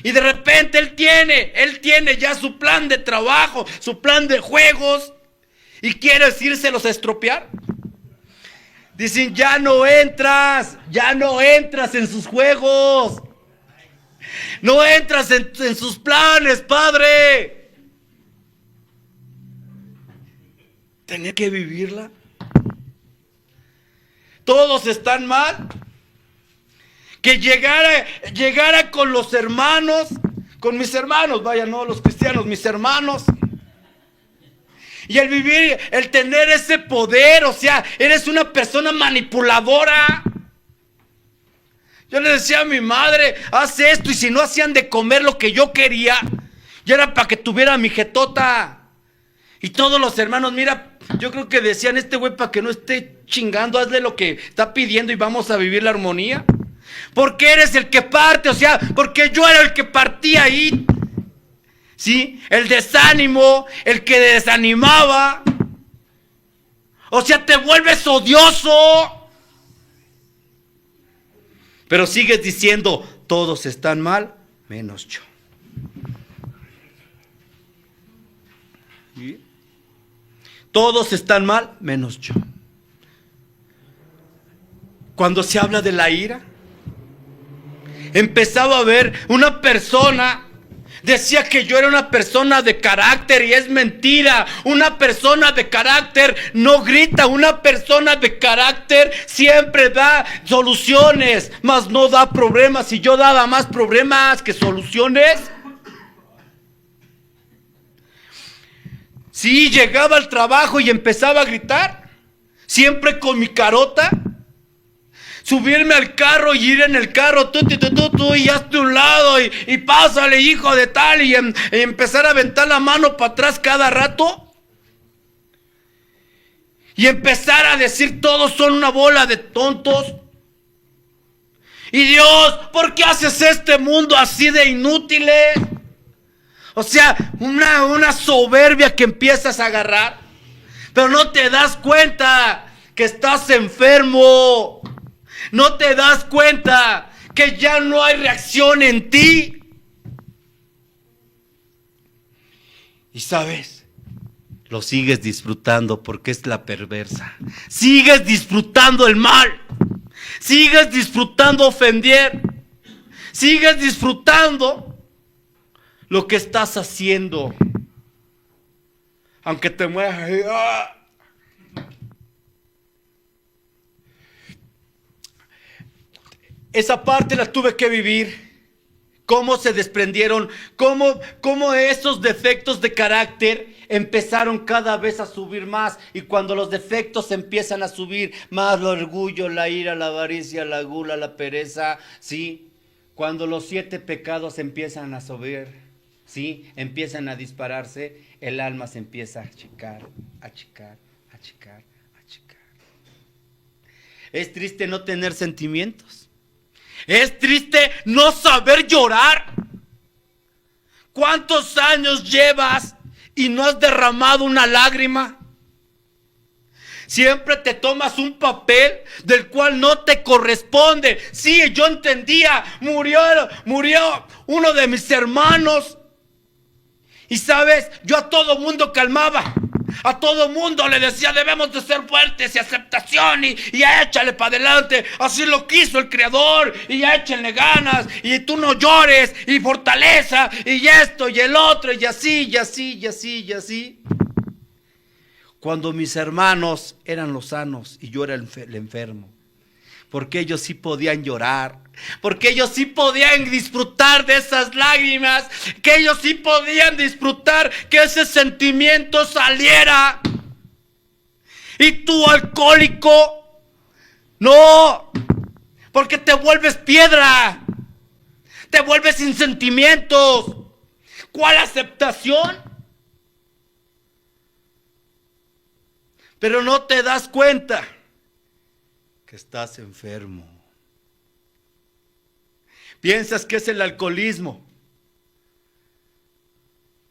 Y de repente él tiene ya su plan de trabajo, su plan de juegos, y quieres írselos a estropear. Dicen, ya no entras en sus juegos. No entras en sus planes, padre. Tener que vivirla. Todos están mal. Que llegara con los hermanos, con mis hermanos, vaya, no los cristianos, mis hermanos. Y el vivir, el tener ese poder, o sea, eres una persona manipuladora. Yo le decía a mi madre, haz esto, y si no hacían de comer lo que yo quería, ya era para que tuviera mi jetota. Y todos los hermanos, mira, yo creo que decían, este güey para que no esté chingando, hazle lo que está pidiendo y vamos a vivir la armonía. Porque eres el que parte, o sea, porque yo era el que partía ahí. ¿Sí? El desánimo, el que desanimaba. O sea, te vuelves odioso. Pero sigues diciendo, todos están mal, menos yo. ¿Sí? Todos están mal, menos yo. Cuando se habla de la ira, empezaba a ver una persona, decía que yo era una persona de carácter y es mentira. Una persona de carácter no grita, una persona de carácter siempre da soluciones, mas no da problemas. Si yo daba más problemas que soluciones, sí, llegaba al trabajo y empezaba a gritar, siempre con mi carota. Subirme al carro y ir en el carro, tú, y hazte un lado, y pásale, hijo de tal, y empezar a aventar la mano para atrás cada rato. Y empezar a decir, todos son una bola de tontos. Y Dios, ¿por qué haces este mundo así de inútiles? O sea, una soberbia que empiezas a agarrar, pero no te das cuenta que estás enfermo. No te das cuenta que ya no hay reacción en ti. Y sabes, lo sigues disfrutando porque es la perversa. Sigues disfrutando el mal. Sigues disfrutando ofender. Sigues disfrutando lo que estás haciendo. Aunque te mueras. Esa parte la tuve que vivir. Cómo se desprendieron, cómo esos defectos de carácter empezaron cada vez a subir más. Y cuando los defectos empiezan a subir más, el orgullo, la ira, la avaricia, la gula, la pereza, ¿sí? Cuando los 7 pecados empiezan a subir, ¿sí? Empiezan a dispararse, el alma se empieza a achicar, achicar, achicar, achicar. Es triste no tener sentimientos. Es triste no saber llorar. ¿Cuántos años llevas y no has derramado una lágrima? Siempre te tomas un papel del cual no te corresponde. Sí, yo entendía, murió uno de mis hermanos. Y sabes, yo a todo mundo calmaba. A todo mundo le decía, debemos de ser fuertes y aceptación y échale para adelante. Así lo quiso el Creador y échenle ganas y tú no llores y fortaleza y esto y el otro y así, y así, y así, y así. Cuando mis hermanos eran los sanos y yo era el enfermo. Porque ellos sí podían llorar, porque ellos sí podían disfrutar de esas lágrimas, que ellos sí podían disfrutar que ese sentimiento saliera. Y tú, alcohólico, no, porque te vuelves piedra, te vuelves sin sentimientos. ¿Cuál aceptación? Pero no te das cuenta que estás enfermo. Piensas que es el alcoholismo.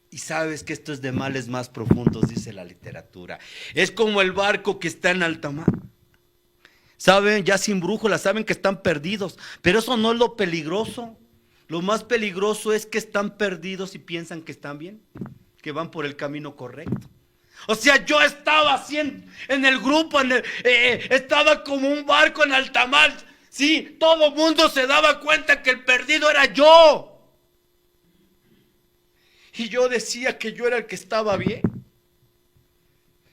Y sabes que esto es de males más profundos, dice la literatura. Es como el barco que está en alta mar. Saben, ya sin brújula, saben que están perdidos. Pero eso no es lo peligroso. Lo más peligroso es que están perdidos y piensan que están bien, que van por el camino correcto. O sea, yo estaba así en el grupo, estaba como un barco en alta mar. Sí, todo el mundo se daba cuenta que el perdido era yo. Y yo decía que yo era el que estaba bien.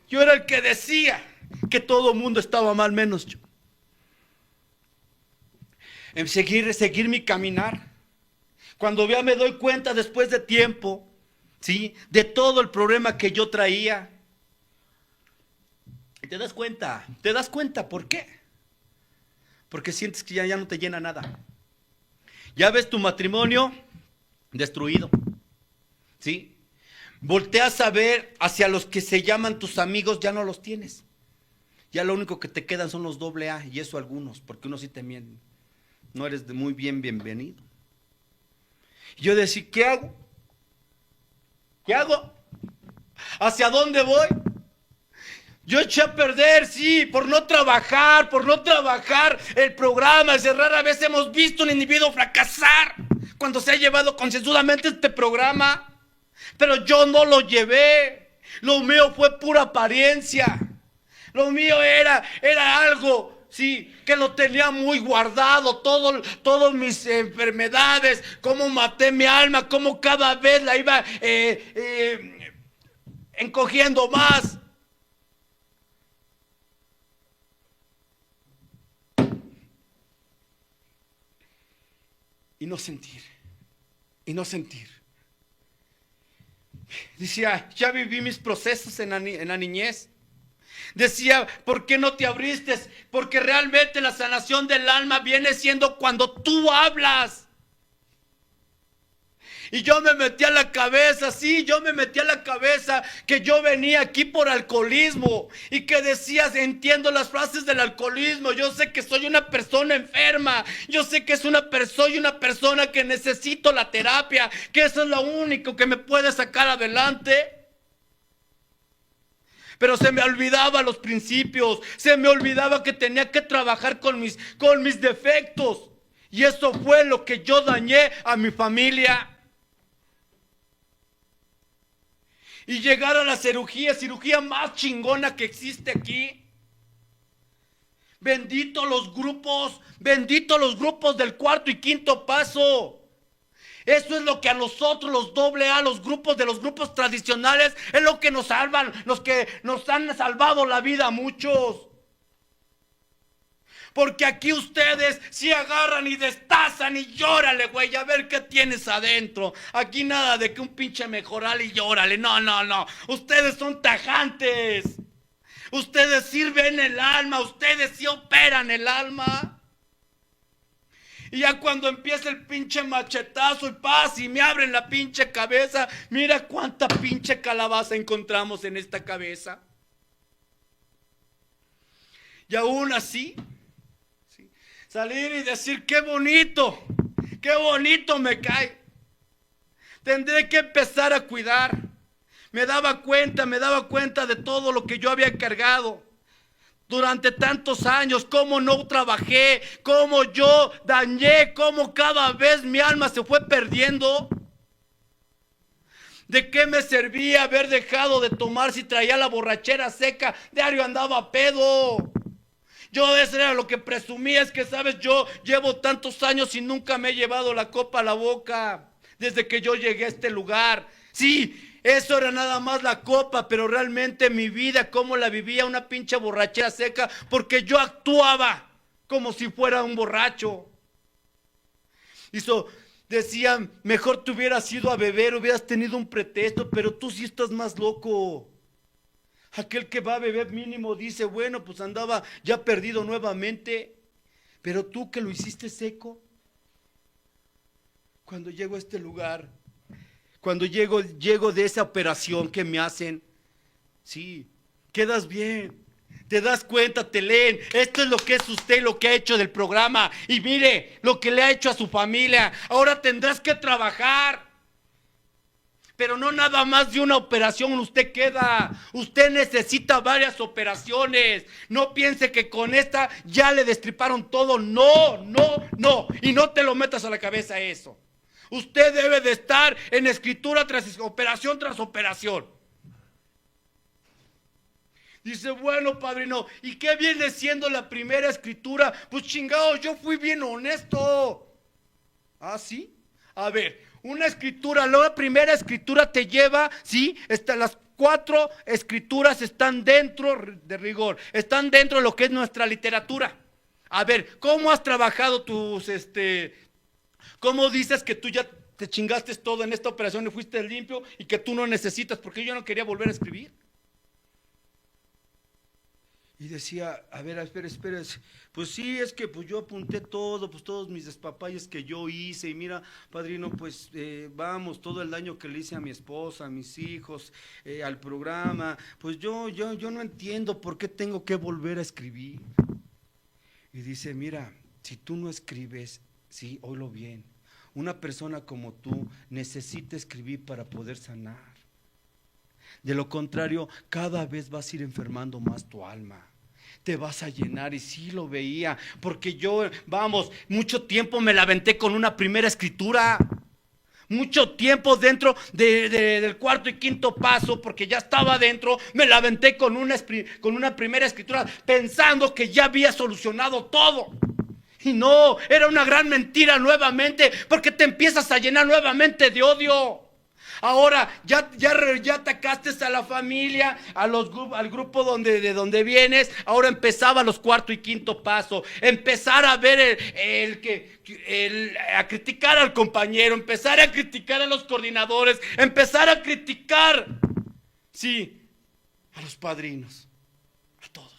Yo era el que decía que todo el mundo estaba mal, menos yo. En seguir mi caminar. Cuando ya me doy cuenta después de tiempo, ¿sí?, de todo el problema que yo traía. ¿Te das cuenta? ¿Te das cuenta por qué? Porque sientes que ya no te llena nada. Ya ves tu matrimonio destruido, ¿sí? Volteas a ver hacia los que se llaman tus amigos, ya no los tienes. Ya lo único que te quedan son los AA, y eso algunos, porque unos sí te mienten. No eres muy bienvenido. Yo decía, ¿qué hago? ¿Qué hago? ¿Hacia dónde voy? Yo eché a perder, sí, por no trabajar el programa. Rara vez hemos visto un individuo fracasar cuando se ha llevado concienzudamente este programa, pero yo no lo llevé. Lo mío fue pura apariencia. Lo mío era algo, sí, que lo tenía muy guardado, todas mis enfermedades, cómo maté mi alma, cómo cada vez la iba encogiendo más. Y no sentir. Decía, ya viví mis procesos en la niñez. Decía, ¿por qué no te abriste? Porque realmente la sanación del alma viene siendo cuando tú hablas. Y yo me metí a la cabeza, que yo venía aquí por alcoholismo. Y que decías, entiendo las frases del alcoholismo. Yo sé que soy una persona enferma. Yo sé que soy una persona que necesito la terapia. Que eso es lo único que me puede sacar adelante. Pero se me olvidaba los principios. Se me olvidaba que tenía que trabajar con mis defectos. Y eso fue lo que yo dañé a mi familia. Y llegar a la cirugía más chingona que existe aquí. Bendito los grupos del cuarto y quinto paso. Eso es lo que a nosotros, los AA, los grupos tradicionales, es lo que nos salvan, los que nos han salvado la vida a muchos. Porque aquí ustedes sí agarran y destazan y llórale, güey, a ver qué tienes adentro. Aquí nada de que un pinche mejoral y llórale. No. Ustedes son tajantes. Ustedes sirven el alma. Ustedes sí operan el alma. Y ya cuando empieza el pinche machetazo y paz y me abren la pinche cabeza, mira cuánta pinche calabaza encontramos en esta cabeza. Y aún así, ¿sí?, salir y decir, qué bonito me cae. Tendré que empezar a cuidar. Me daba cuenta de todo lo que yo había cargado durante tantos años, cómo no trabajé, cómo yo dañé, cómo cada vez mi alma se fue perdiendo. ¿De qué me servía haber dejado de tomar si traía la borrachera seca? Diario andaba pedo. Yo eso era lo que presumía, es que sabes, yo llevo tantos años y nunca me he llevado la copa a la boca desde que yo llegué a este lugar. Sí, eso era nada más la copa, pero realmente mi vida, cómo la vivía, una pinche borrachera seca, porque yo actuaba como si fuera un borracho. Decían, mejor te hubieras ido a beber, hubieras tenido un pretexto, pero tú sí estás más loco. Aquel que va a beber mínimo dice, bueno, pues andaba ya perdido nuevamente, pero tú que lo hiciste seco. Cuando llego a este lugar, cuando llego de esa operación que me hacen, sí, quedas bien, te das cuenta, te leen, esto es lo que es usted, lo que ha hecho del programa, y mire lo que le ha hecho a su familia, ahora tendrás que trabajar, pero no nada más de una operación usted queda, usted necesita varias operaciones, no piense que con esta ya le destriparon todo, no, y no te lo metas a la cabeza eso. Usted debe de estar en escritura tras operación. Dice, bueno, padrino, ¿y qué viene siendo la primera escritura? Pues chingados, yo fui bien honesto. ¿Ah, sí? A ver, la primera escritura te lleva, ¿sí? Las 4 escrituras están dentro de rigor, están dentro de lo que es nuestra literatura. A ver, ¿cómo has trabajado tus, ¿cómo dices que tú ya te chingaste todo en esta operación y fuiste limpio y que tú no necesitas? Porque yo no quería volver a escribir. Y decía, a ver, espera, pues sí, es que pues yo apunté todo, pues todos mis despapalles que yo hice, y mira, padrino, pues vamos, todo el daño que le hice a mi esposa, a mis hijos, al programa, pues yo no entiendo por qué tengo que volver a escribir. Y dice, mira, si tú no escribes, sí, oílo bien, una persona como tú necesita escribir para poder sanar. De lo contrario, cada vez vas a ir enfermando más tu alma. te vas a llenar. Y sí lo veía, porque yo, mucho tiempo me la aventé con una primera escritura. Mucho tiempo dentro del cuarto y quinto paso, porque ya estaba dentro, me la aventé con una primera escritura, pensando que ya había solucionado todo. Y no, era una gran mentira nuevamente, porque te empiezas a llenar nuevamente de odio. Ahora ya atacaste a la familia, al grupo de donde vienes. Ahora empezaba los cuarto y quinto paso. Empezar a ver a criticar al compañero, empezar a criticar a los coordinadores, empezar a criticar, sí, a los padrinos, a todos.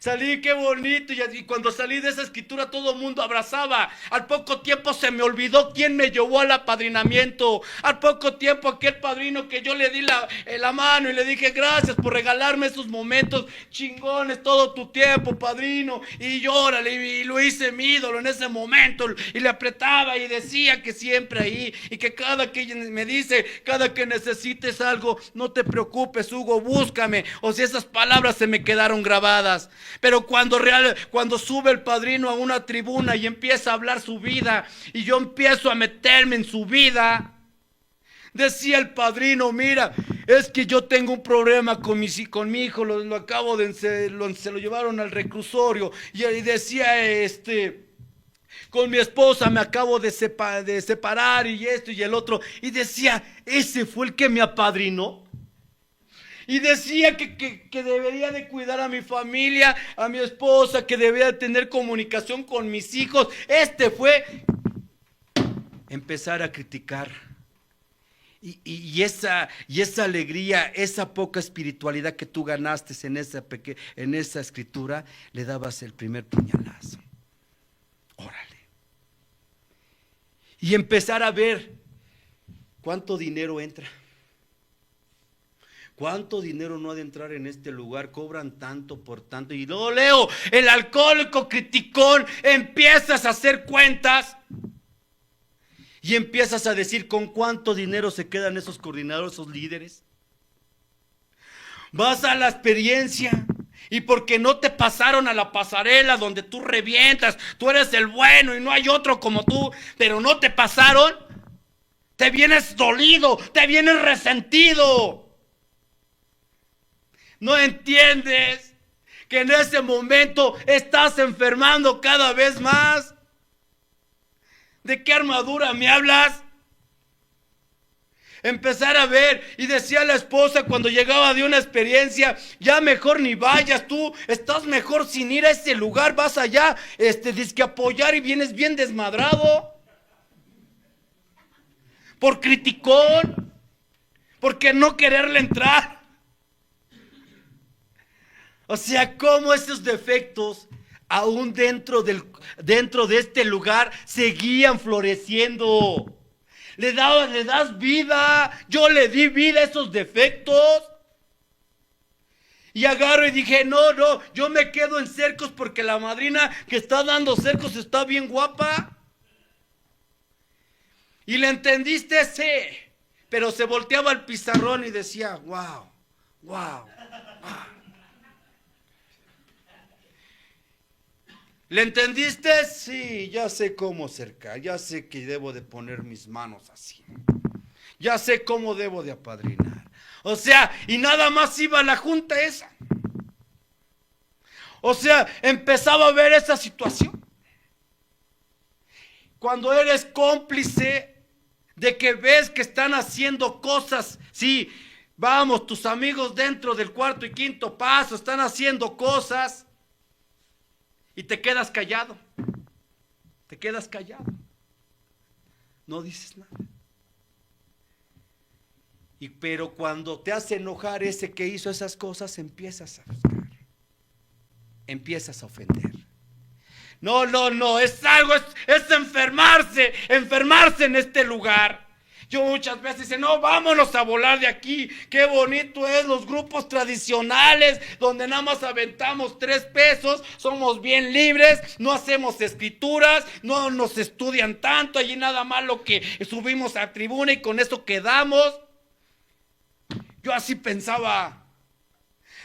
Salí, qué bonito, y cuando salí de esa escritura todo el mundo abrazaba. Al poco tiempo se me olvidó quién me llevó al apadrinamiento. Al poco tiempo aquel padrino que yo le di la mano y le dije gracias por regalarme esos momentos chingones, todo tu tiempo, padrino. Y llórale, y lo hice mi ídolo en ese momento. Y le apretaba y decía que siempre ahí. Y que cada que me dice, cada que necesites algo, no te preocupes, Hugo, búscame. O si esas palabras se me quedaron grabadas. Pero cuando sube el padrino a una tribuna y empieza a hablar su vida, y yo empiezo a meterme en su vida, decía el padrino, mira, es que yo tengo un problema con mi hijo, se lo llevaron al reclusorio, y decía, con mi esposa me acabo de separar, y esto y el otro, y decía, ese fue el que me apadrinó. Y decía que debería de cuidar a mi familia, a mi esposa, que debería de tener comunicación con mis hijos. Fue empezar a criticar. Y esa alegría, esa poca espiritualidad que tú ganaste en esa escritura, le dabas el primer puñalazo. Órale. Y empezar a ver cuánto dinero entra. ¿Cuánto dinero no ha de entrar en este lugar? Cobran tanto por tanto. Y luego leo, el alcohólico criticón, empiezas a hacer cuentas y empiezas a decir con cuánto dinero se quedan esos coordinadores, esos líderes. Vas a la experiencia y porque no te pasaron a la pasarela donde tú revientas, tú eres el bueno y no hay otro como tú, pero no te pasaron, te vienes dolido, te vienes resentido. No entiendes que en ese momento estás enfermando cada vez más. ¿De qué armadura me hablas? Empezar a ver, y decía la esposa cuando llegaba de una experiencia, ya mejor ni vayas, tú estás mejor sin ir a ese lugar, vas allá, dizque apoyar y vienes bien desmadrado. Por criticón, porque no quererle entrar. O sea, cómo esos defectos, aún dentro de este lugar, seguían floreciendo. Le das vida. Yo le di vida a esos defectos. Y agarro y dije, no, yo me quedo en Cercos porque la madrina que está dando Cercos está bien guapa. ¿Y le entendiste? Sí. Pero se volteaba al pizarrón y decía, wow. ¿Le entendiste? Sí, ya sé cómo cercar, ya sé que debo de poner mis manos así. Ya sé cómo debo de apadrinar. O sea, y nada más iba a la junta esa. O sea, empezaba a ver esa situación. Cuando eres cómplice de que ves que están haciendo cosas, sí, vamos, tus amigos dentro del cuarto y quinto paso están haciendo cosas. Y te quedas callado. No dices nada. Pero cuando te hace enojar ese que hizo esas cosas, empiezas a buscar. Empiezas a ofender. No, es algo, es enfermarse en este lugar. Yo muchas veces dice, no, vámonos a volar de aquí. Qué bonito es los grupos tradicionales, donde nada más aventamos 3 pesos, somos bien libres, no hacemos escrituras, no nos estudian tanto, allí nada más lo que subimos a tribuna y con eso quedamos. Yo así pensaba.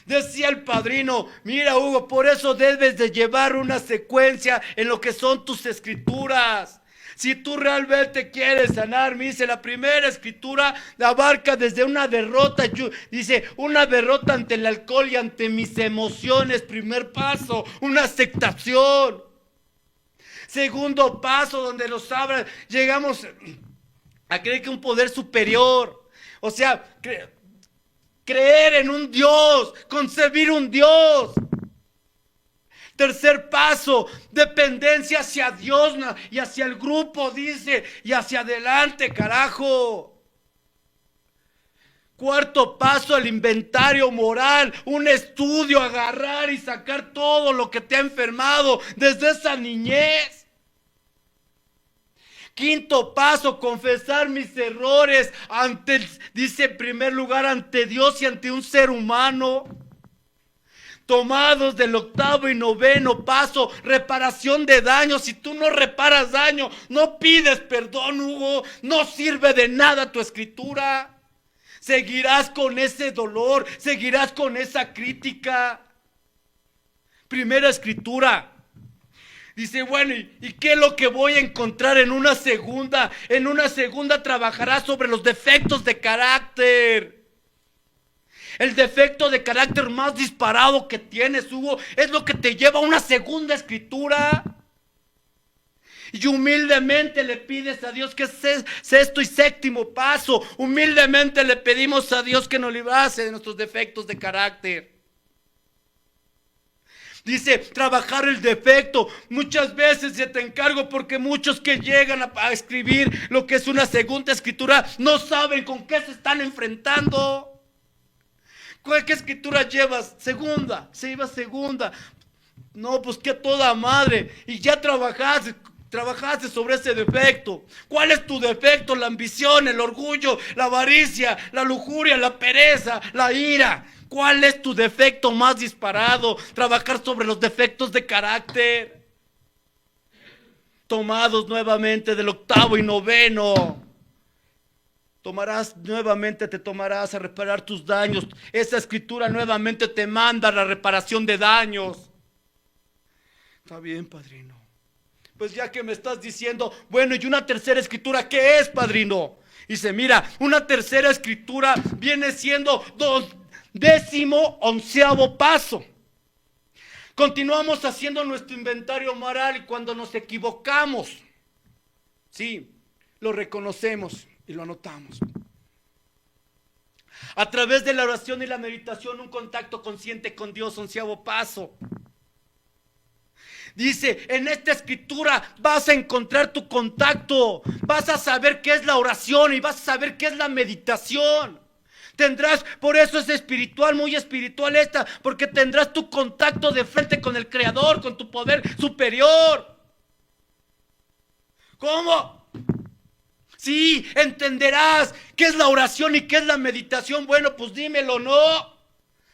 Decía el padrino, mira Hugo, por eso debes de llevar una secuencia en lo que son tus escrituras. Si tú realmente quieres sanar, me dice, la primera escritura abarca desde una derrota, dice, una derrota ante el alcohol y ante mis emociones, primer paso, una aceptación. Segundo paso, donde nos habla, llegamos a creer que un poder superior, o sea, creer en un Dios, concebir un Dios. Tercer paso, dependencia hacia Dios y hacia el grupo, dice, y hacia adelante, carajo. Cuarto paso, el inventario moral, un estudio, agarrar y sacar todo lo que te ha enfermado desde esa niñez. Quinto paso, confesar mis errores dice en primer lugar, ante Dios y ante un ser humano. Tomados del octavo y noveno paso, reparación de daños. Si tú no reparas daño, no pides perdón, Hugo, no sirve de nada tu escritura. Seguirás con ese dolor, seguirás con esa crítica. Primera escritura. Dice, bueno, ¿y qué es lo que voy a encontrar en una segunda? En una segunda trabajarás sobre los defectos de carácter. El defecto de carácter más disparado que tienes, Hugo, es lo que te lleva a una segunda escritura. Y humildemente le pides a Dios que es sexto y séptimo paso. Humildemente le pedimos a Dios que nos librase de nuestros defectos de carácter. Dice, trabajar el defecto. Muchas veces yo te encargo porque muchos que llegan a escribir lo que es una segunda escritura no saben con qué se están enfrentando. ¿Qué escritura llevas? Segunda, se iba segunda. No, pues que toda madre. Y ya trabajaste sobre ese defecto. ¿Cuál es tu defecto? La ambición, el orgullo, la avaricia, la lujuria, la pereza, la ira. ¿Cuál es tu defecto más disparado? Trabajar sobre los defectos de carácter. Tomados nuevamente del octavo y noveno. Te tomarás a reparar tus daños. Esa escritura nuevamente te manda a la reparación de daños. Está bien, padrino. Pues ya que me estás diciendo, bueno, y una tercera escritura, ¿qué es, padrino? Dice, mira, una tercera escritura viene siendo 11º paso. Continuamos haciendo nuestro inventario moral y cuando nos equivocamos, sí, lo reconocemos y lo anotamos. A través de la oración y la meditación, un contacto consciente con Dios, 11º paso. Dice, en esta escritura vas a encontrar tu contacto, vas a saber qué es la oración y vas a saber qué es la meditación. Tendrás, por eso es espiritual, muy espiritual esta, porque tendrás tu contacto de frente con el Creador, con tu poder superior. ¿Cómo? Sí, entenderás qué es la oración y qué es la meditación. Bueno, pues dímelo, ¿no?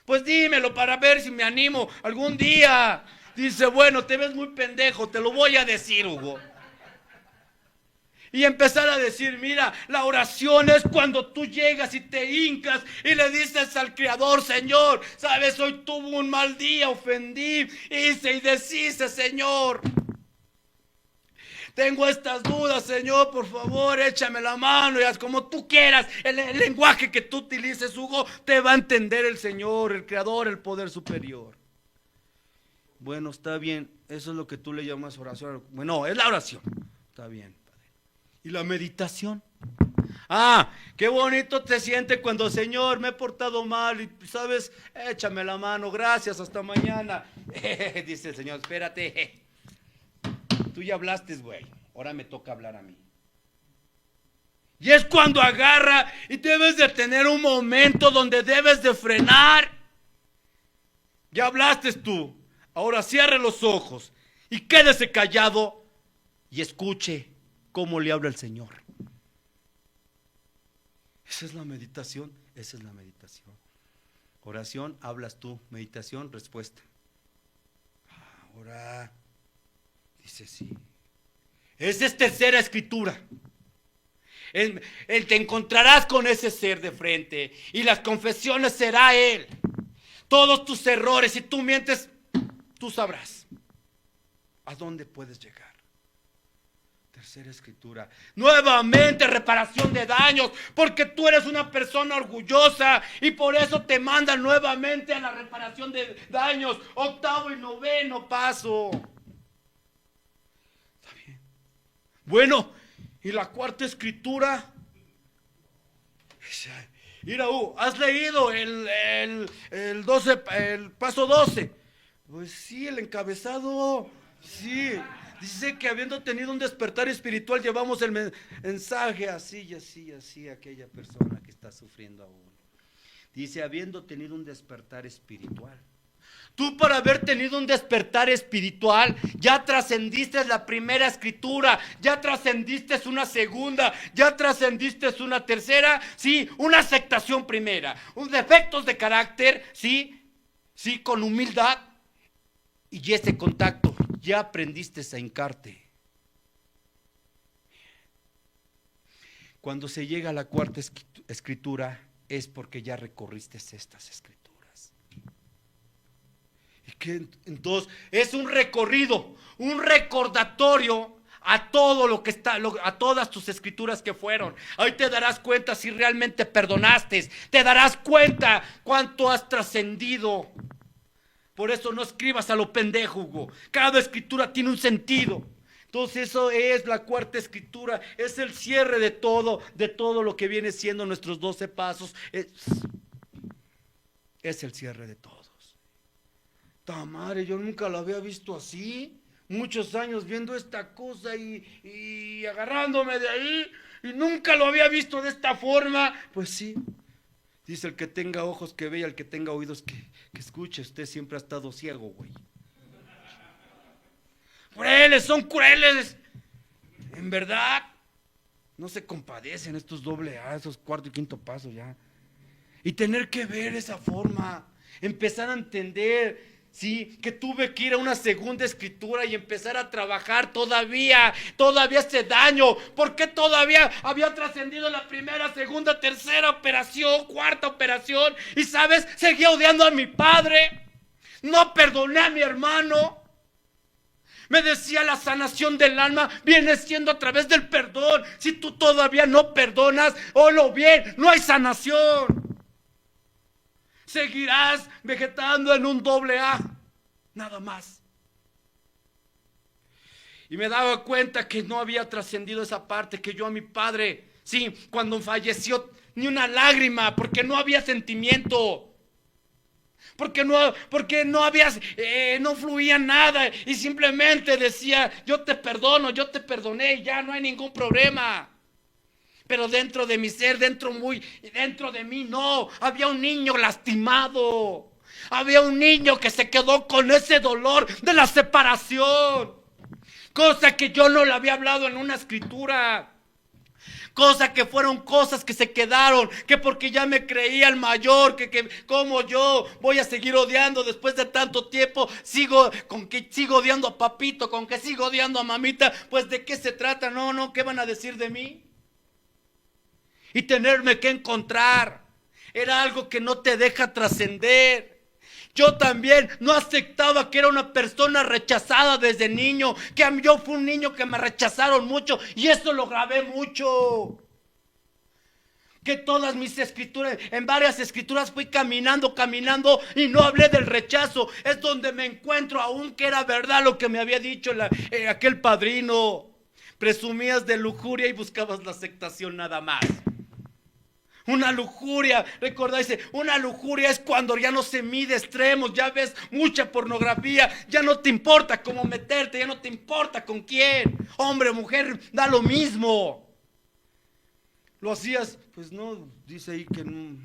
Pues dímelo para ver si me animo algún día. Dice, bueno, te ves muy pendejo, te lo voy a decir, Hugo. Y empezar a decir, mira, la oración es cuando tú llegas y te hincas y le dices al Creador, Señor, sabes, hoy tuve un mal día, ofendí, hice y deshice, Señor. Tengo estas dudas, Señor, por favor, échame la mano y haz como tú quieras. El lenguaje que tú utilices, Hugo, te va a entender el Señor, el Creador, el poder superior. Bueno, está bien, eso es lo que tú le llamas oración. Bueno, es la oración. Está bien, Padre. ¿Y la meditación? Ah, qué bonito te siente cuando, Señor, me he portado mal y, ¿sabes? Échame la mano, gracias, hasta mañana. Dice el Señor, espérate. Tú ya hablaste, güey, ahora me toca hablar a mí. Y es cuando agarra y debes de tener un momento donde debes de frenar. Ya hablaste tú, ahora cierre los ojos y quédese callado y escuche cómo le habla el Señor. Esa es la meditación, esa es la meditación. Oración, hablas tú, meditación, respuesta. Ahora... Dice sí. Esa es tercera escritura. Te encontrarás con ese ser de frente y las confesiones será Él. todos tus errores, si tú mientes, tú sabrás a dónde puedes llegar. Tercera escritura, nuevamente reparación de daños, porque tú eres una persona orgullosa y por eso te mandan nuevamente a la reparación de daños. Octavo y noveno paso. Está bien. Bueno, y la cuarta escritura. Mira, ¿has leído el 12, el paso 12? Pues sí, el encabezado. Sí. Dice que habiendo tenido un despertar espiritual, llevamos el mensaje así y así y así a aquella persona que está sufriendo aún. Dice, habiendo tenido un despertar espiritual. Tú, para haber tenido un despertar espiritual, ya trascendiste la primera escritura, ya trascendiste una segunda, ya trascendiste una tercera, sí, una aceptación primera, un defectos de carácter, sí, con humildad, y ese contacto, ya aprendiste a hincarte. Cuando se llega a la cuarta escritura, es porque ya recorriste estas escrituras. Y que entonces es un recorrido, un recordatorio a todo lo que está, a todas tus escrituras que fueron. Ahí te darás cuenta si realmente perdonaste, te darás cuenta cuánto has trascendido. Por eso no escribas a lo pendejo, Hugo. Cada escritura tiene un sentido. Entonces eso es la cuarta escritura, es el cierre de todo lo que viene siendo nuestros 12 pasos. Es el cierre de todos. Tamare, yo nunca lo había visto así. Muchos años viendo esta cosa y agarrándome de ahí, y nunca lo había visto de esta forma. Pues sí. Dice, el que tenga ojos que vea, el que tenga oídos que escuche. Usted siempre ha estado ciego, güey. Crueles, son crueles. En verdad, no se compadecen estos doble A, esos cuarto y quinto paso ya. Y tener que ver esa forma, empezar a entender, sí, que tuve que ir a una segunda escritura y empezar a trabajar todavía ese daño, porque todavía había trascendido la primera, segunda, tercera operación, cuarta operación, y sabes, seguía odiando a mi padre, no perdoné a mi hermano. Me decía, la sanación del alma viene siendo a través del perdón. Si tú todavía no perdonas, oílo bien, no hay sanación. Seguirás vegetando en un doble A, nada más. Y me daba cuenta que no había trascendido esa parte, que yo a mi padre, sí, cuando falleció, ni una lágrima, porque no había sentimiento. Porque no había, no fluía nada, y simplemente decía, yo te perdono, yo te perdoné, y ya no hay ningún problema. Pero dentro de mi ser, dentro de mí, no, había un niño lastimado, había un niño que se quedó con ese dolor de la separación, cosa que yo no le había hablado en una escritura. Cosa que fueron cosas que se quedaron, que porque ya me creía el mayor, que como yo voy a seguir odiando después de tanto tiempo, sigo odiando a papito, con que sigo odiando a mamita, pues ¿de qué se trata? No, ¿qué van a decir de mí? Y tenerme que encontrar, era algo que no te deja trascender. Yo también no aceptaba que era una persona rechazada desde niño, que yo fui un niño que me rechazaron mucho, y eso lo grabé mucho. Que todas mis escrituras, en varias escrituras fui caminando y no hablé del rechazo. Es donde me encuentro aún que era verdad lo que me había dicho aquel padrino. Presumías de lujuria y buscabas la aceptación nada más. Una lujuria, recordáis, una lujuria es cuando ya no se mide extremos, ya ves mucha pornografía, ya no te importa cómo meterte, ya no te importa con quién, hombre o mujer, da lo mismo. Lo hacías, pues no, dice ahí que no,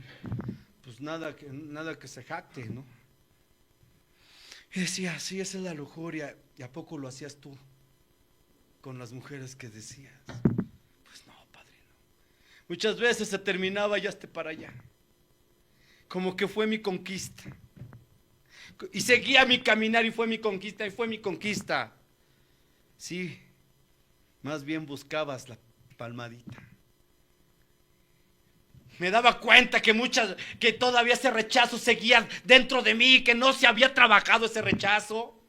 pues nada que se jacte, ¿no? Y decía, sí, esa es la lujuria. ¿Y a poco lo hacías tú con las mujeres que decías? Muchas veces se terminaba ya hasta para allá. Como que fue mi conquista. Y seguía mi caminar y fue mi conquista y fue mi conquista. Sí, más bien buscabas la palmadita. Me daba cuenta que todavía ese rechazo seguía dentro de mí, que no se había trabajado ese rechazo.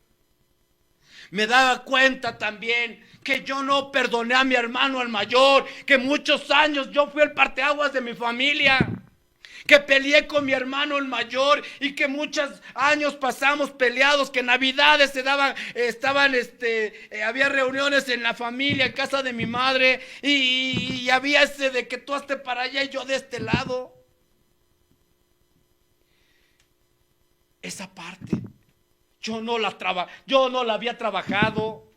Me daba cuenta también que yo no perdoné a mi hermano el mayor, que muchos años yo fui el parteaguas de mi familia, que peleé con mi hermano el mayor y que muchos años pasamos peleados, que navidades había reuniones en la familia, en casa de mi madre y había ese de que tú estés para allá y yo de este lado. Esa parte yo no la había trabajado.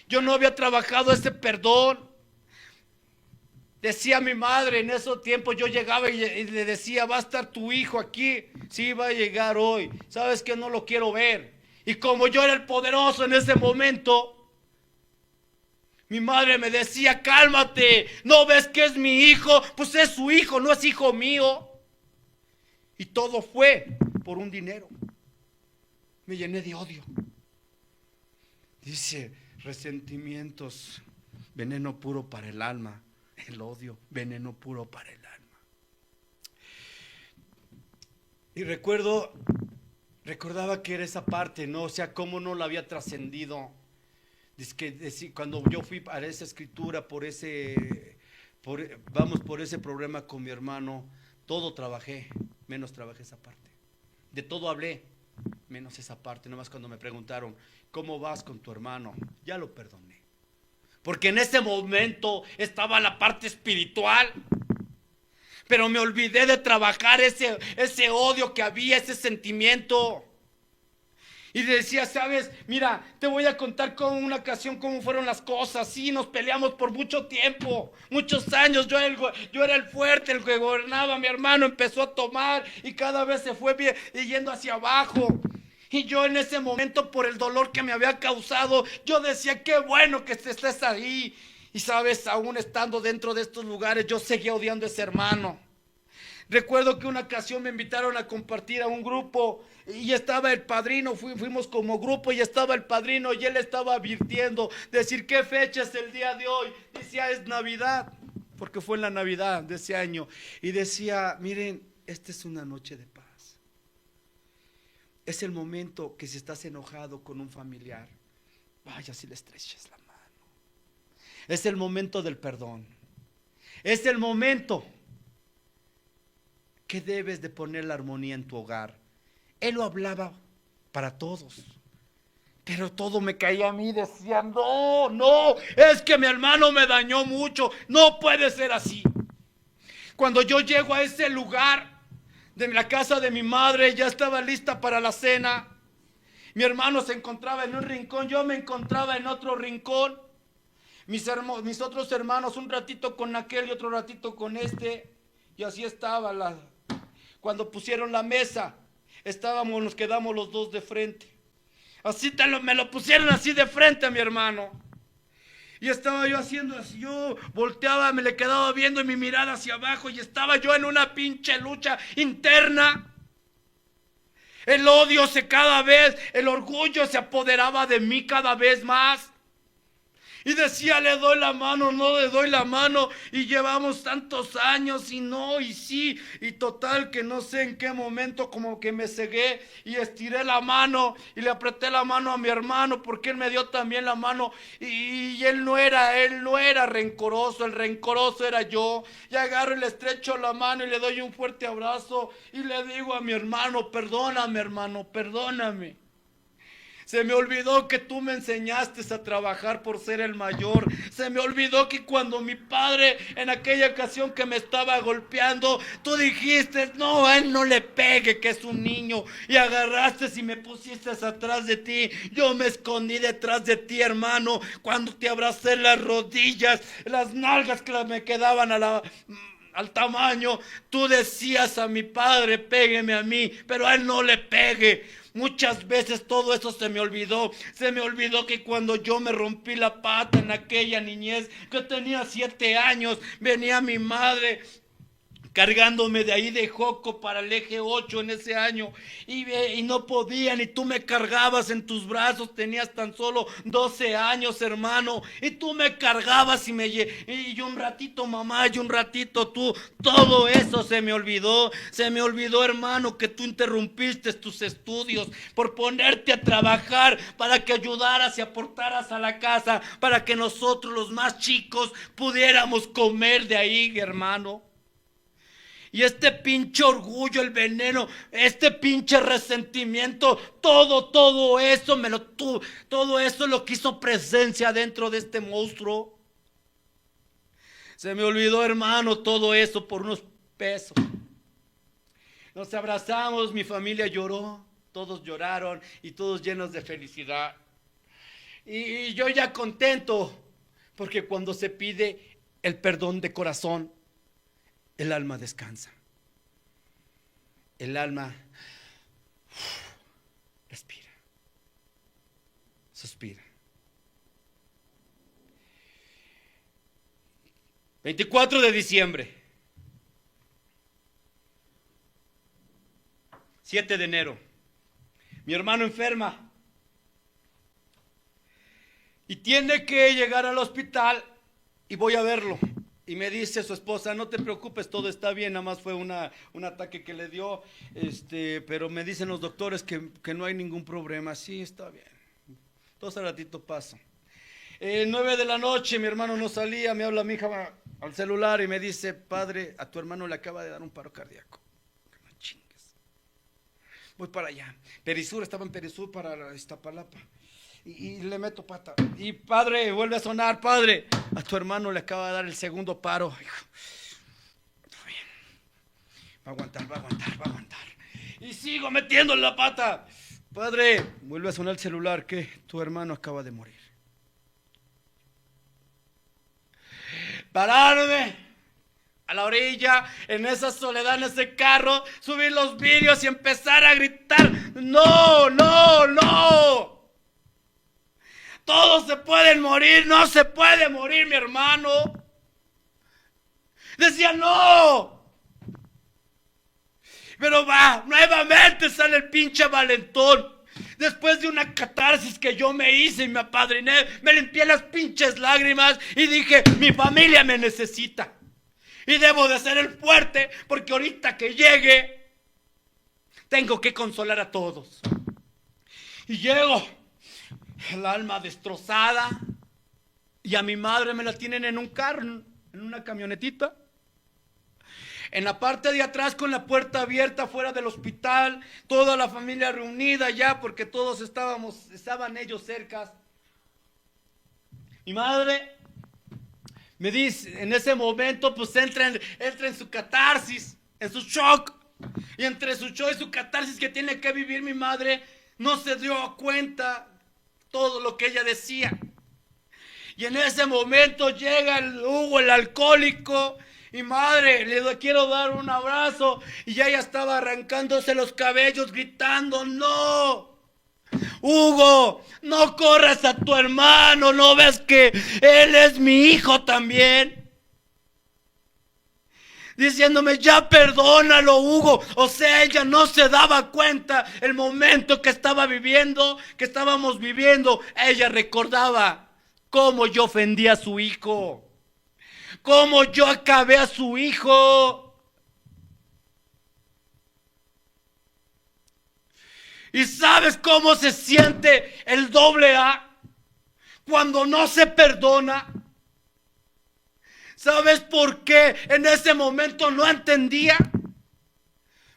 Yo no había trabajado ese perdón. Decía mi madre en esos tiempos, yo llegaba y le decía, va a estar tu hijo aquí. Sí, va a llegar hoy. ¿Sabes que no lo quiero ver? Y como yo era el poderoso en ese momento, mi madre me decía, cálmate, ¿no ves que es mi hijo? Pues es su hijo, no es hijo mío. Y todo fue por un dinero. Me llené de odio. Dice, resentimientos, veneno puro para el alma. El odio, veneno puro para el alma. Y recordaba que era esa parte, ¿no? O sea, cómo no la había trascendido. Cuando yo fui para esa escritura, por ese problema con mi hermano, todo trabajé, menos trabajé esa parte. De todo hablé, menos esa parte. Nomás cuando me preguntaron, ¿cómo vas con tu hermano? Ya lo perdoné. Porque en ese momento estaba la parte espiritual. Pero me olvidé de trabajar ese odio que había, ese sentimiento. Y decía, sabes, mira, te voy a contar con una ocasión cómo fueron las cosas. Sí, nos peleamos por mucho tiempo, muchos años. Yo era el fuerte, el que gobernaba. Mi hermano empezó a tomar y cada vez se fue yendo hacia abajo. Y yo en ese momento, por el dolor que me había causado, yo decía, qué bueno que estés ahí. Y sabes, aún estando dentro de estos lugares, yo seguía odiando a ese hermano. Recuerdo que una ocasión me invitaron a compartir a un grupo y estaba el padrino, fuimos como grupo y estaba el padrino y él estaba advirtiendo, decir, ¿qué fecha es el día de hoy? Decía, es Navidad, porque fue en la Navidad de ese año. Y decía, miren, esta es una noche de paz. Es el momento que si estás enojado con un familiar, vaya si le estreches la mano. Es el momento del perdón. Es el momento que debes de poner la armonía en tu hogar. Él lo hablaba para todos, pero todo me caía a mí. Decía, no, es que mi hermano me dañó mucho. No puede ser así. Cuando yo llego a ese lugar de la casa de mi madre, ya estaba lista para la cena. Mi hermano se encontraba en un rincón, yo me encontraba en otro rincón. Mis otros hermanos, un ratito con aquel y otro ratito con este. Y así estaba. Cuando pusieron la mesa, nos quedamos los dos de frente. Así me lo pusieron así de frente a mi hermano. Y estaba yo haciendo así, yo volteaba, me le quedaba viendo y mi mirada hacia abajo y estaba yo en una pinche lucha interna. El odio el orgullo se apoderaba de mí cada vez más. Y decía, le doy la mano, no le doy la mano. Y llevamos tantos años y no, y sí. Y total que no sé en qué momento como que me cegué y estiré la mano y le apreté la mano a mi hermano porque él me dio también la mano. Y él no era rencoroso, el rencoroso era yo. Y agarro y le estrecho la mano y le doy un fuerte abrazo. Y le digo a mi hermano, perdóname hermano, perdóname. Se me olvidó que tú me enseñaste a trabajar por ser el mayor. Se me olvidó que cuando mi padre, en aquella ocasión que me estaba golpeando, tú dijiste, no, a él no le pegue, que es un niño. Y agarraste y me pusiste atrás de ti. Yo me escondí detrás de ti, hermano, cuando te abracé las rodillas, las nalgas que me quedaban al tamaño. Tú decías a mi padre, pégueme a mí, pero a él no le pegue. Muchas veces todo eso se me olvidó. Se me olvidó que cuando yo me rompí la pata en aquella niñez, que tenía 7 años, venía mi madre cargándome de ahí de Joco para el eje 8 en ese año, y no podían, y tú me cargabas en tus brazos. Tenías tan solo 12 años, hermano, y tú me cargabas y un ratito mamá y un ratito tú. Todo eso se me olvidó, hermano, que tú interrumpiste tus estudios por ponerte a trabajar para que ayudaras y aportaras a la casa, para que nosotros los más chicos pudiéramos comer de ahí, hermano. Y este pinche orgullo, el veneno, este pinche resentimiento, todo eso lo que hizo presencia dentro de este monstruo. Se me olvidó, hermano, todo eso por unos pesos. Nos abrazamos, mi familia lloró, todos lloraron y todos llenos de felicidad. Y yo ya contento, porque cuando se pide el perdón de corazón, el alma descansa. El alma respira, suspira. 24 de diciembre, 7 de enero, mi hermano enferma y tiene que llegar al hospital y voy a verlo. Y me dice su esposa: no te preocupes, todo está bien, nada más fue un ataque que le dio, pero me dicen los doctores que no hay ningún problema. Sí, está bien. Entonces al ratito paso. 9 de la noche, mi hermano no salía, me habla mi hija al celular y me dice: padre, a tu hermano le acaba de dar un paro cardíaco. No chingues. Voy para allá. Perisur, estaba en Perisur para Iztapalapa. Y le meto pata. Y padre, vuelve a sonar: padre, a tu hermano le acaba de dar el segundo paro. Está bien. Va a aguantar. Y sigo metiéndole la pata. Padre, vuelve a sonar el celular, que tu hermano acaba de morir. Pararme a la orilla, en esa soledad, en ese carro, subir los vidrios y empezar a gritar: no. Todos se pueden morir, no se puede morir mi hermano. Decía: no. Pero nuevamente sale el pinche valentón. Después de una catarsis que yo me hice y me apadriné, me limpié las pinches lágrimas y dije: mi familia me necesita. Y debo de ser el fuerte, porque ahorita que llegue, tengo que consolar a todos. Y llego, el alma destrozada, y a mi madre me la tienen en un carro, en una camionetita, en la parte de atrás con la puerta abierta fuera del hospital, toda la familia reunida ya, porque todos estaban ellos cerca. Mi madre me dice, en ese momento pues entra en su catarsis, en su shock, y entre su shock y su catarsis que tiene que vivir mi madre, no se dio cuenta todo lo que ella decía. Y en ese momento llega el Hugo, el alcohólico, y madre, le quiero dar un abrazo, y ella estaba arrancándose los cabellos gritando: no, Hugo, no corras a tu hermano, ¿no ves que él es mi hijo también? Diciéndome: ya perdónalo, Hugo. O sea, ella no se daba cuenta el momento que estábamos viviendo. Ella recordaba cómo yo ofendí a su hijo, cómo yo acabé a su hijo. ¿Y sabes cómo se siente el AA cuando no se perdona? ¿Sabes por qué en ese momento no entendía?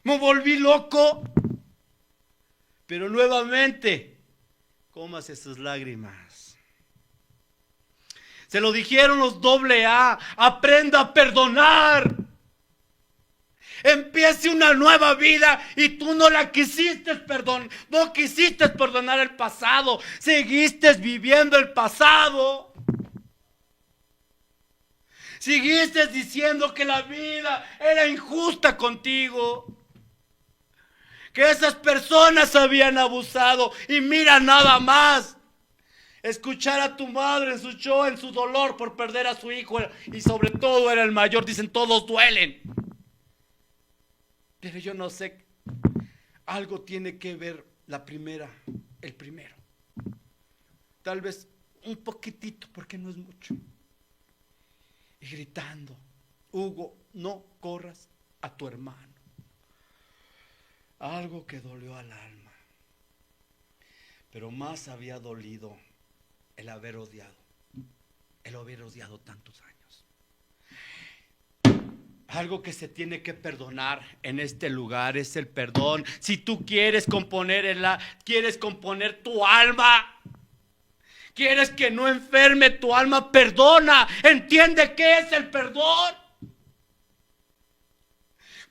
Me volví loco. Pero nuevamente, cómase sus lágrimas. Se lo dijeron los AA: aprenda a perdonar. Empiece una nueva vida, y tú no quisiste perdonar el pasado, seguiste viviendo el pasado. Seguiste diciendo que la vida era injusta contigo, que esas personas habían abusado. Y mira nada más, escuchar a tu madre en su show, en su dolor por perder a su hijo, y sobre todo era el mayor. Dicen: todos duelen. Pero yo no sé, algo tiene que ver el primero. Tal vez un poquitito, porque no es mucho. Y gritando, Hugo, no corras a tu hermano. Algo que dolió al alma. Pero más había dolido el haber odiado tantos años. Algo que se tiene que perdonar en este lugar es el perdón. Si tú quieres componer tu alma, quieres que no enferme tu alma, perdona. Entiende qué es el perdón.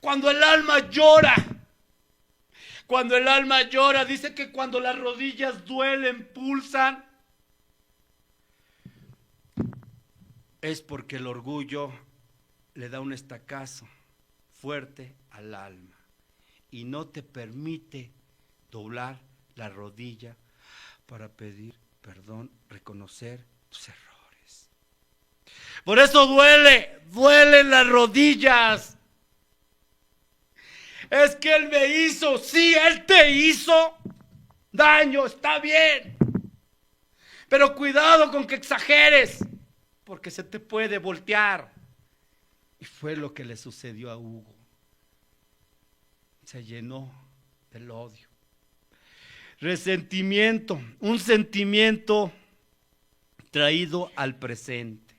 Cuando el alma llora, dice que cuando las rodillas duelen, pulsan, es porque el orgullo le da un estacazo fuerte al alma y no te permite doblar la rodilla para pedir perdón, reconocer tus errores. Por eso duelen las rodillas. Es que Él me hizo, sí, Él te hizo daño, está bien. Pero cuidado con que exageres, porque se te puede voltear. Y fue lo que le sucedió a Hugo. Se llenó del odio. Resentimiento, un sentimiento traído al presente.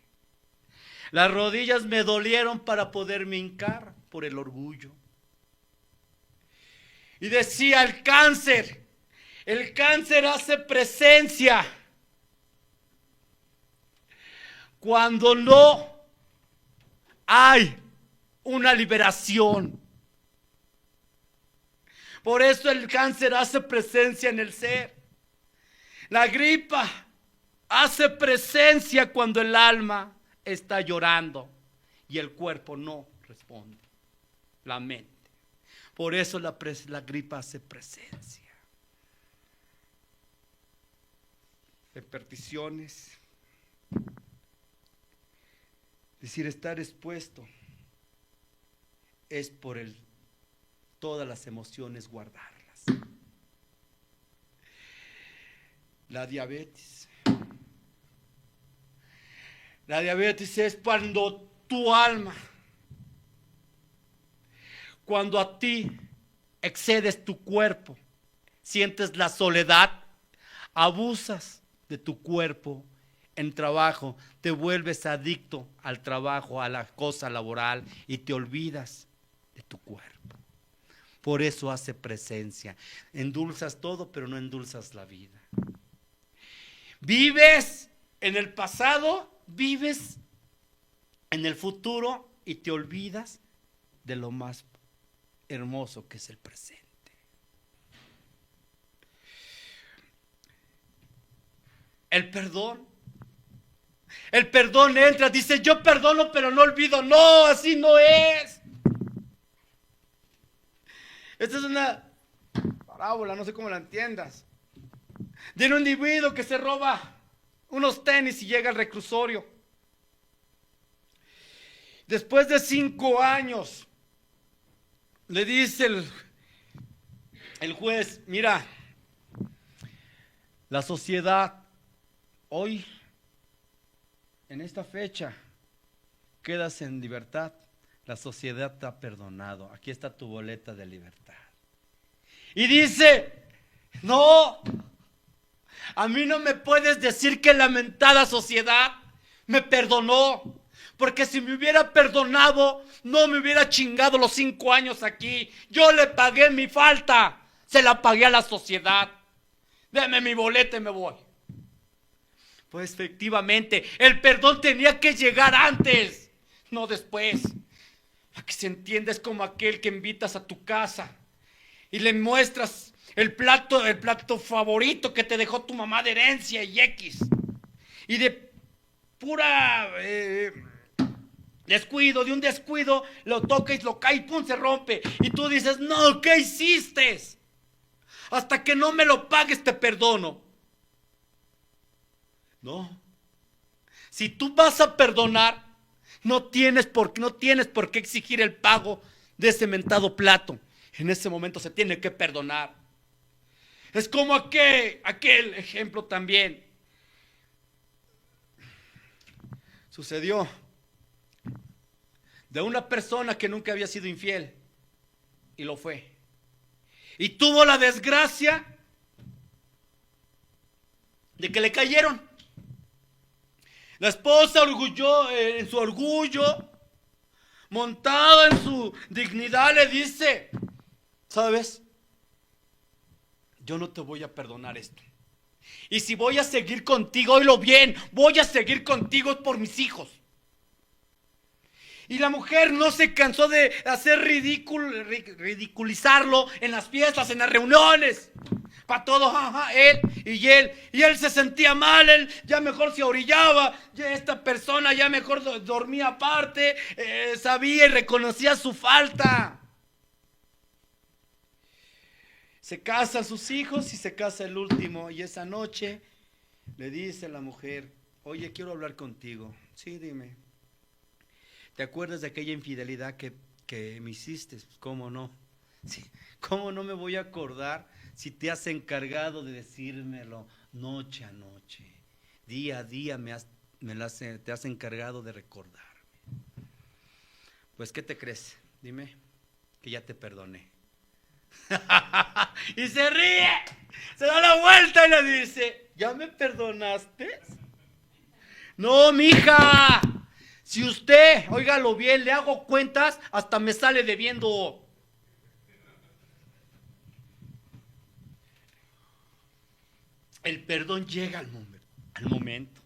Las rodillas me dolieron para poderme hincar por el orgullo. Y decía el cáncer hace presencia cuando no hay una liberación. Por eso el cáncer hace presencia en el ser. La gripa hace presencia cuando el alma está llorando y el cuerpo no responde, la mente. Por eso la gripa hace presencia. Repercusiones. Es decir, estar expuesto es por todas las emociones guardarlas. La diabetes. La diabetes es cuando tu alma, cuando a ti excedes tu cuerpo, sientes la soledad, abusas de tu cuerpo en trabajo, te vuelves adicto al trabajo, a la cosa laboral y te olvidas de tu cuerpo. Por eso hace presencia. Endulzas todo, pero no endulzas la vida. Vives en el pasado, vives en el futuro y te olvidas de lo más hermoso que es el presente. El perdón entra, dice yo perdono pero no olvido. No, así no es. Esta es una parábola, no sé cómo la entiendas, de un individuo que se roba unos tenis y llega al reclusorio. Después de 5 años, le dice el juez, mira, la sociedad hoy, en esta fecha, quedas en libertad. La sociedad te ha perdonado. Aquí está tu boleta de libertad. Y dice, no, a mí no me puedes decir que la mentada sociedad me perdonó. Porque si me hubiera perdonado, no me hubiera chingado los 5 años aquí. Yo le pagué mi falta. Se la pagué a la sociedad. Deme mi boleta y me voy. Pues efectivamente, el perdón tenía que llegar antes, no después. A que se entienda, es como aquel que invitas a tu casa y le muestras el plato favorito que te dejó tu mamá de herencia y X. Y de pura descuido, de un descuido, lo toca y lo cae y pum, se rompe. Y tú dices, no, ¿qué hiciste? Hasta que no me lo pagues te perdono. No. Si tú vas a perdonar, no tienes por qué exigir el pago de ese mentado plato. En ese momento se tiene que perdonar. Es como aquel ejemplo también. Sucedió de una persona que nunca había sido infiel y lo fue. Y tuvo la desgracia de que le cayeron. La esposa en su orgullo, montada en su dignidad, le dice: ¿sabes? Yo no te voy a perdonar esto. Y si voy a seguir contigo, oílo bien, voy a seguir contigo por mis hijos. Y la mujer no se cansó de hacer ridiculizarlo en las fiestas, en las reuniones. Para todos, él. Y él se sentía mal, él ya mejor se orillaba, ya esta persona ya mejor dormía aparte, sabía y reconocía su falta. Se casan sus hijos y se casa el último. Y esa noche le dice la mujer: oye, quiero hablar contigo. Sí, dime. ¿Te acuerdas de aquella infidelidad que me hiciste? ¿Cómo no? Sí, ¿cómo no me voy a acordar si te has encargado de decírmelo noche a noche? Día a día te has encargado de recordarme. Pues, ¿qué te crees? Dime que ya te perdoné. Y se ríe, se da la vuelta y le dice: ¿ya me perdonaste? No, mija. Si usted, óigalo bien, le hago cuentas, hasta me sale debiendo. El perdón llega al momento.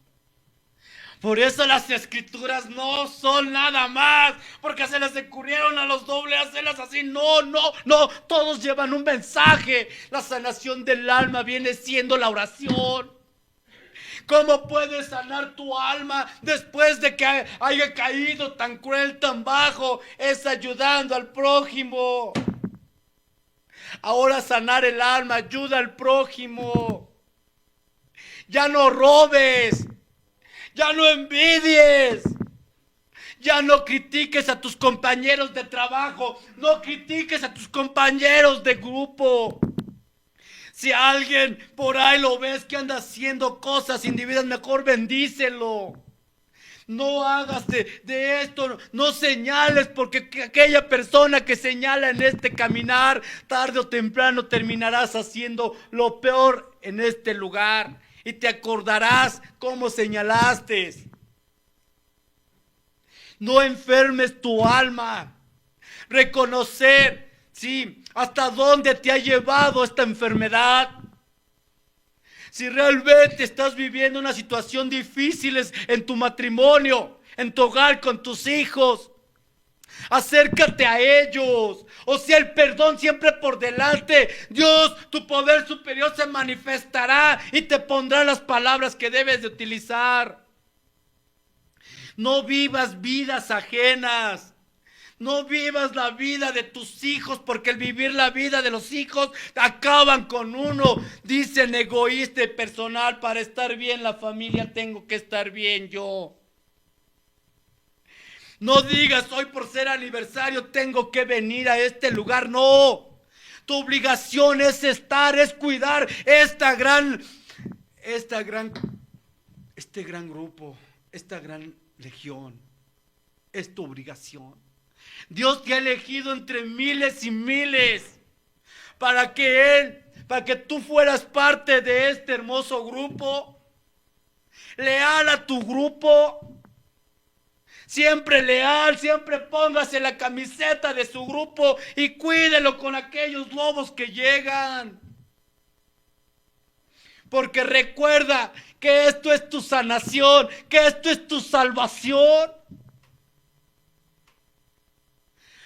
Por eso las escrituras no son nada más, porque se les ocurrieron a los dobles hacerlas así. No, todos llevan un mensaje. La sanación del alma viene siendo la oración. ¿Cómo puedes sanar tu alma después de que haya caído tan cruel, tan bajo? Es ayudando al prójimo. Ahora sanar el alma, ayuda al prójimo. Ya no robes, ya no envidies, ya no critiques a tus compañeros de trabajo, no critiques a tus compañeros de grupo. Si alguien por ahí lo ves que anda haciendo cosas indebidas, mejor bendícelo. No hagas de esto, no señales, porque aquella persona que señala en este caminar, tarde o temprano terminarás haciendo lo peor en este lugar. Y te acordarás cómo señalaste. No enfermes tu alma. Reconocer, sí, hasta dónde te ha llevado esta enfermedad. Si realmente estás viviendo una situación difícil en tu matrimonio, en tu hogar con tus hijos, acércate a ellos. O sea, el perdón siempre por delante. Dios, tu poder superior se manifestará y te pondrá las palabras que debes de utilizar. No vivas vidas ajenas. No vivas la vida de tus hijos, porque el vivir la vida de los hijos acaban con uno. Dicen egoísta y personal: para estar bien la familia tengo que estar bien yo. No digas: hoy por ser aniversario tengo que venir a este lugar. No, tu obligación es cuidar este gran grupo, esta gran legión. Es tu obligación. Dios te ha elegido entre miles y miles para que tú fueras parte de este hermoso grupo. Leal a tu grupo. Siempre leal, siempre póngase la camiseta de su grupo y cuídelo con aquellos lobos que llegan. Porque recuerda que esto es tu sanación, que esto es tu salvación.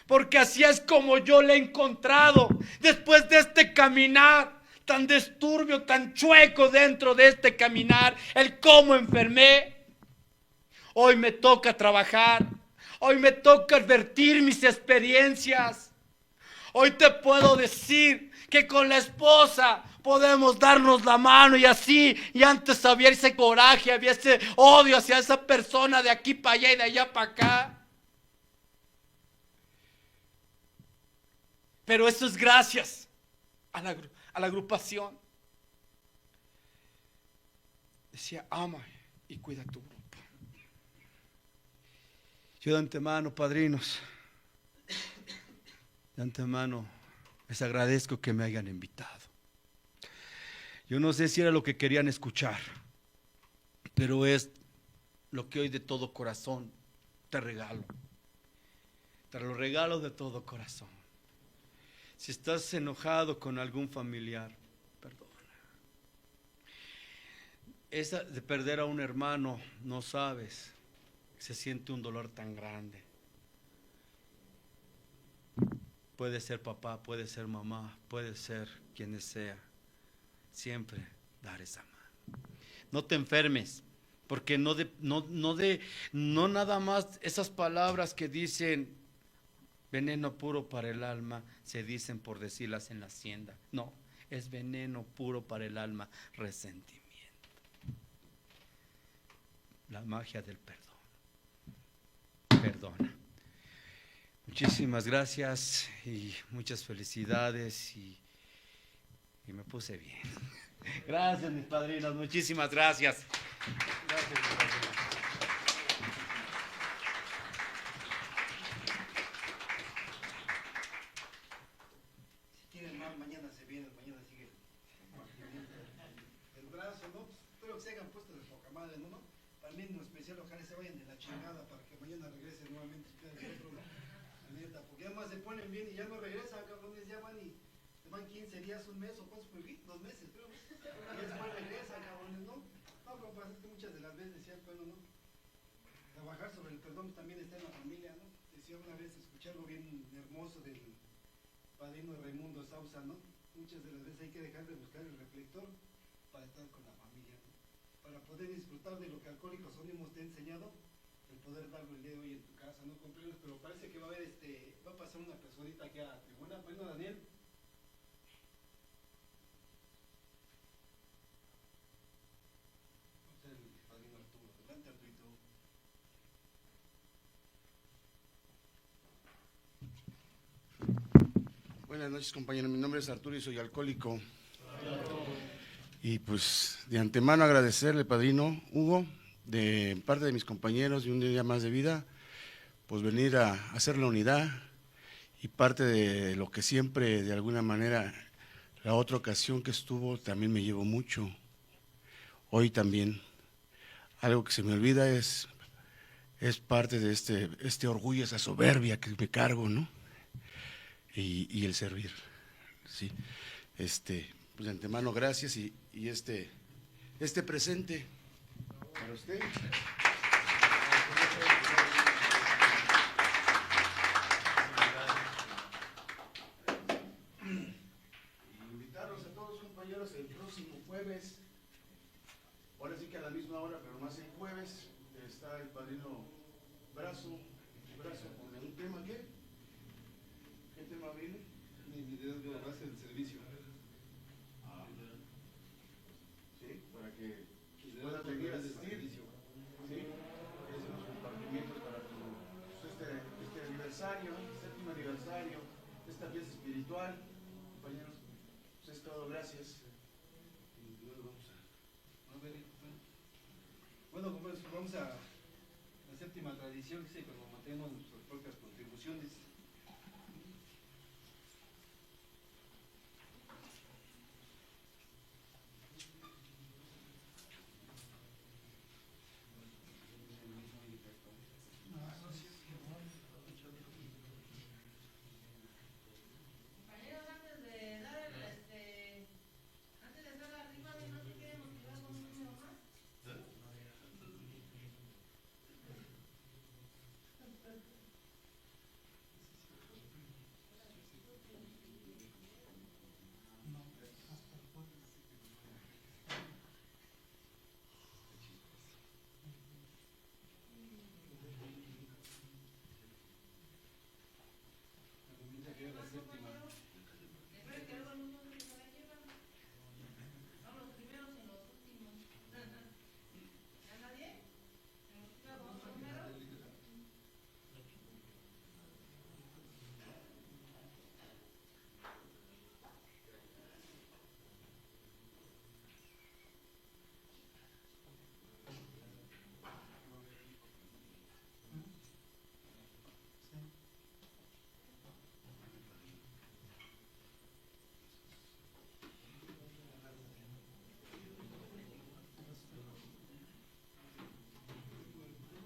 Porque así es como yo le he encontrado después de este caminar tan disturbio, tan chueco dentro de este caminar, el cómo enfermé. Hoy me toca trabajar, hoy me toca advertir mis experiencias. Hoy te puedo decir que con la esposa podemos darnos la mano y así, y antes había ese coraje, había ese odio hacia esa persona de aquí para allá y de allá para acá. Pero eso es gracias a la agrupación. Decía, ama y cuida tu grupo. Yo de antemano, padrinos, de antemano les agradezco que me hayan invitado. Yo no sé si era lo que querían escuchar, pero es lo que hoy de todo corazón te regalo. Te lo regalo de todo corazón. Si estás enojado con algún familiar, perdona. Esa de perder a un hermano, no sabes, se siente un dolor tan grande. Puede ser papá, puede ser mamá, puede ser quienes sea. Siempre dar esa mano. No te enfermes, porque no nada más esas palabras que dicen veneno puro para el alma, se dicen por decirlas en la hacienda. No, es veneno puro para el alma, resentimiento. La magia del perdón. Perdona. Muchísimas gracias y muchas felicidades y me puse bien. Gracias, mis padrinos, muchísimas gracias. Gracias, mis padrinos. Si tienen mal, mañana se vienen, mañana sigue el brazo, ¿no? Pues, espero que se hayan puesto de poca madre, ¿no? Para mí en lo especial, ojalá se vayan de la chingada para que mañana regresen nuevamente ustedes otro, la neta, porque además se ponen bien y ya no regresan, cabrones, ya van y se van 15 días, un mes o cuántos fue, 2 meses, creo. Y después regresan, cabrones, ¿no? No, pero pasa es que muchas de las veces decía, bueno, ¿no? Trabajar sobre el perdón también está en la familia, ¿no? Decía una vez, escuchar algo bien hermoso del padrino Raimundo Sausa, ¿no? Muchas de las veces hay que dejar de buscar el reflector para estar con la familia, ¿no? Para poder disfrutar de lo que Alcohólicos Anónimos te ha enseñado, el poder darlo el día de hoy en tu casa, ¿no? Compañeros, pero parece que va a haber va a pasar una personita aquí a la tribuna. Bueno, Daniel. Vamos a ser el padrino Arturo. Adelante, Arturito. Buenas noches, compañeros. Mi nombre es Arturo y soy alcohólico. Y pues de antemano agradecerle, padrino Hugo, de parte de mis compañeros de un día más de vida, pues venir a hacer la unidad y parte de lo que siempre, de alguna manera, la otra ocasión que estuvo también me llevo mucho. Hoy también. Algo que se me olvida es parte de este orgullo, esa soberbia que me cargo, ¿no? Y el servir, ¿sí? Pues de antemano gracias y este presente para usted. Y invitarlos a todos, compañeros, el próximo jueves, ahora sí que a la misma hora, pero más el jueves, está el padrino Brazo con un tema, ¿qué? ¿Qué tema viene? Mi liderazgo a base del servicio. ¿Sí? Para que pueda venir a asistir. ¿Sí? Es los compartimientos para este aniversario, séptimo aniversario, esta fiesta espiritual. Compañeros, pues es todo, gracias. Y luego vamos a ver. Bueno, compañeros, vamos a la séptima tradición, dice, pero mantenemos nuestras propias contribuciones.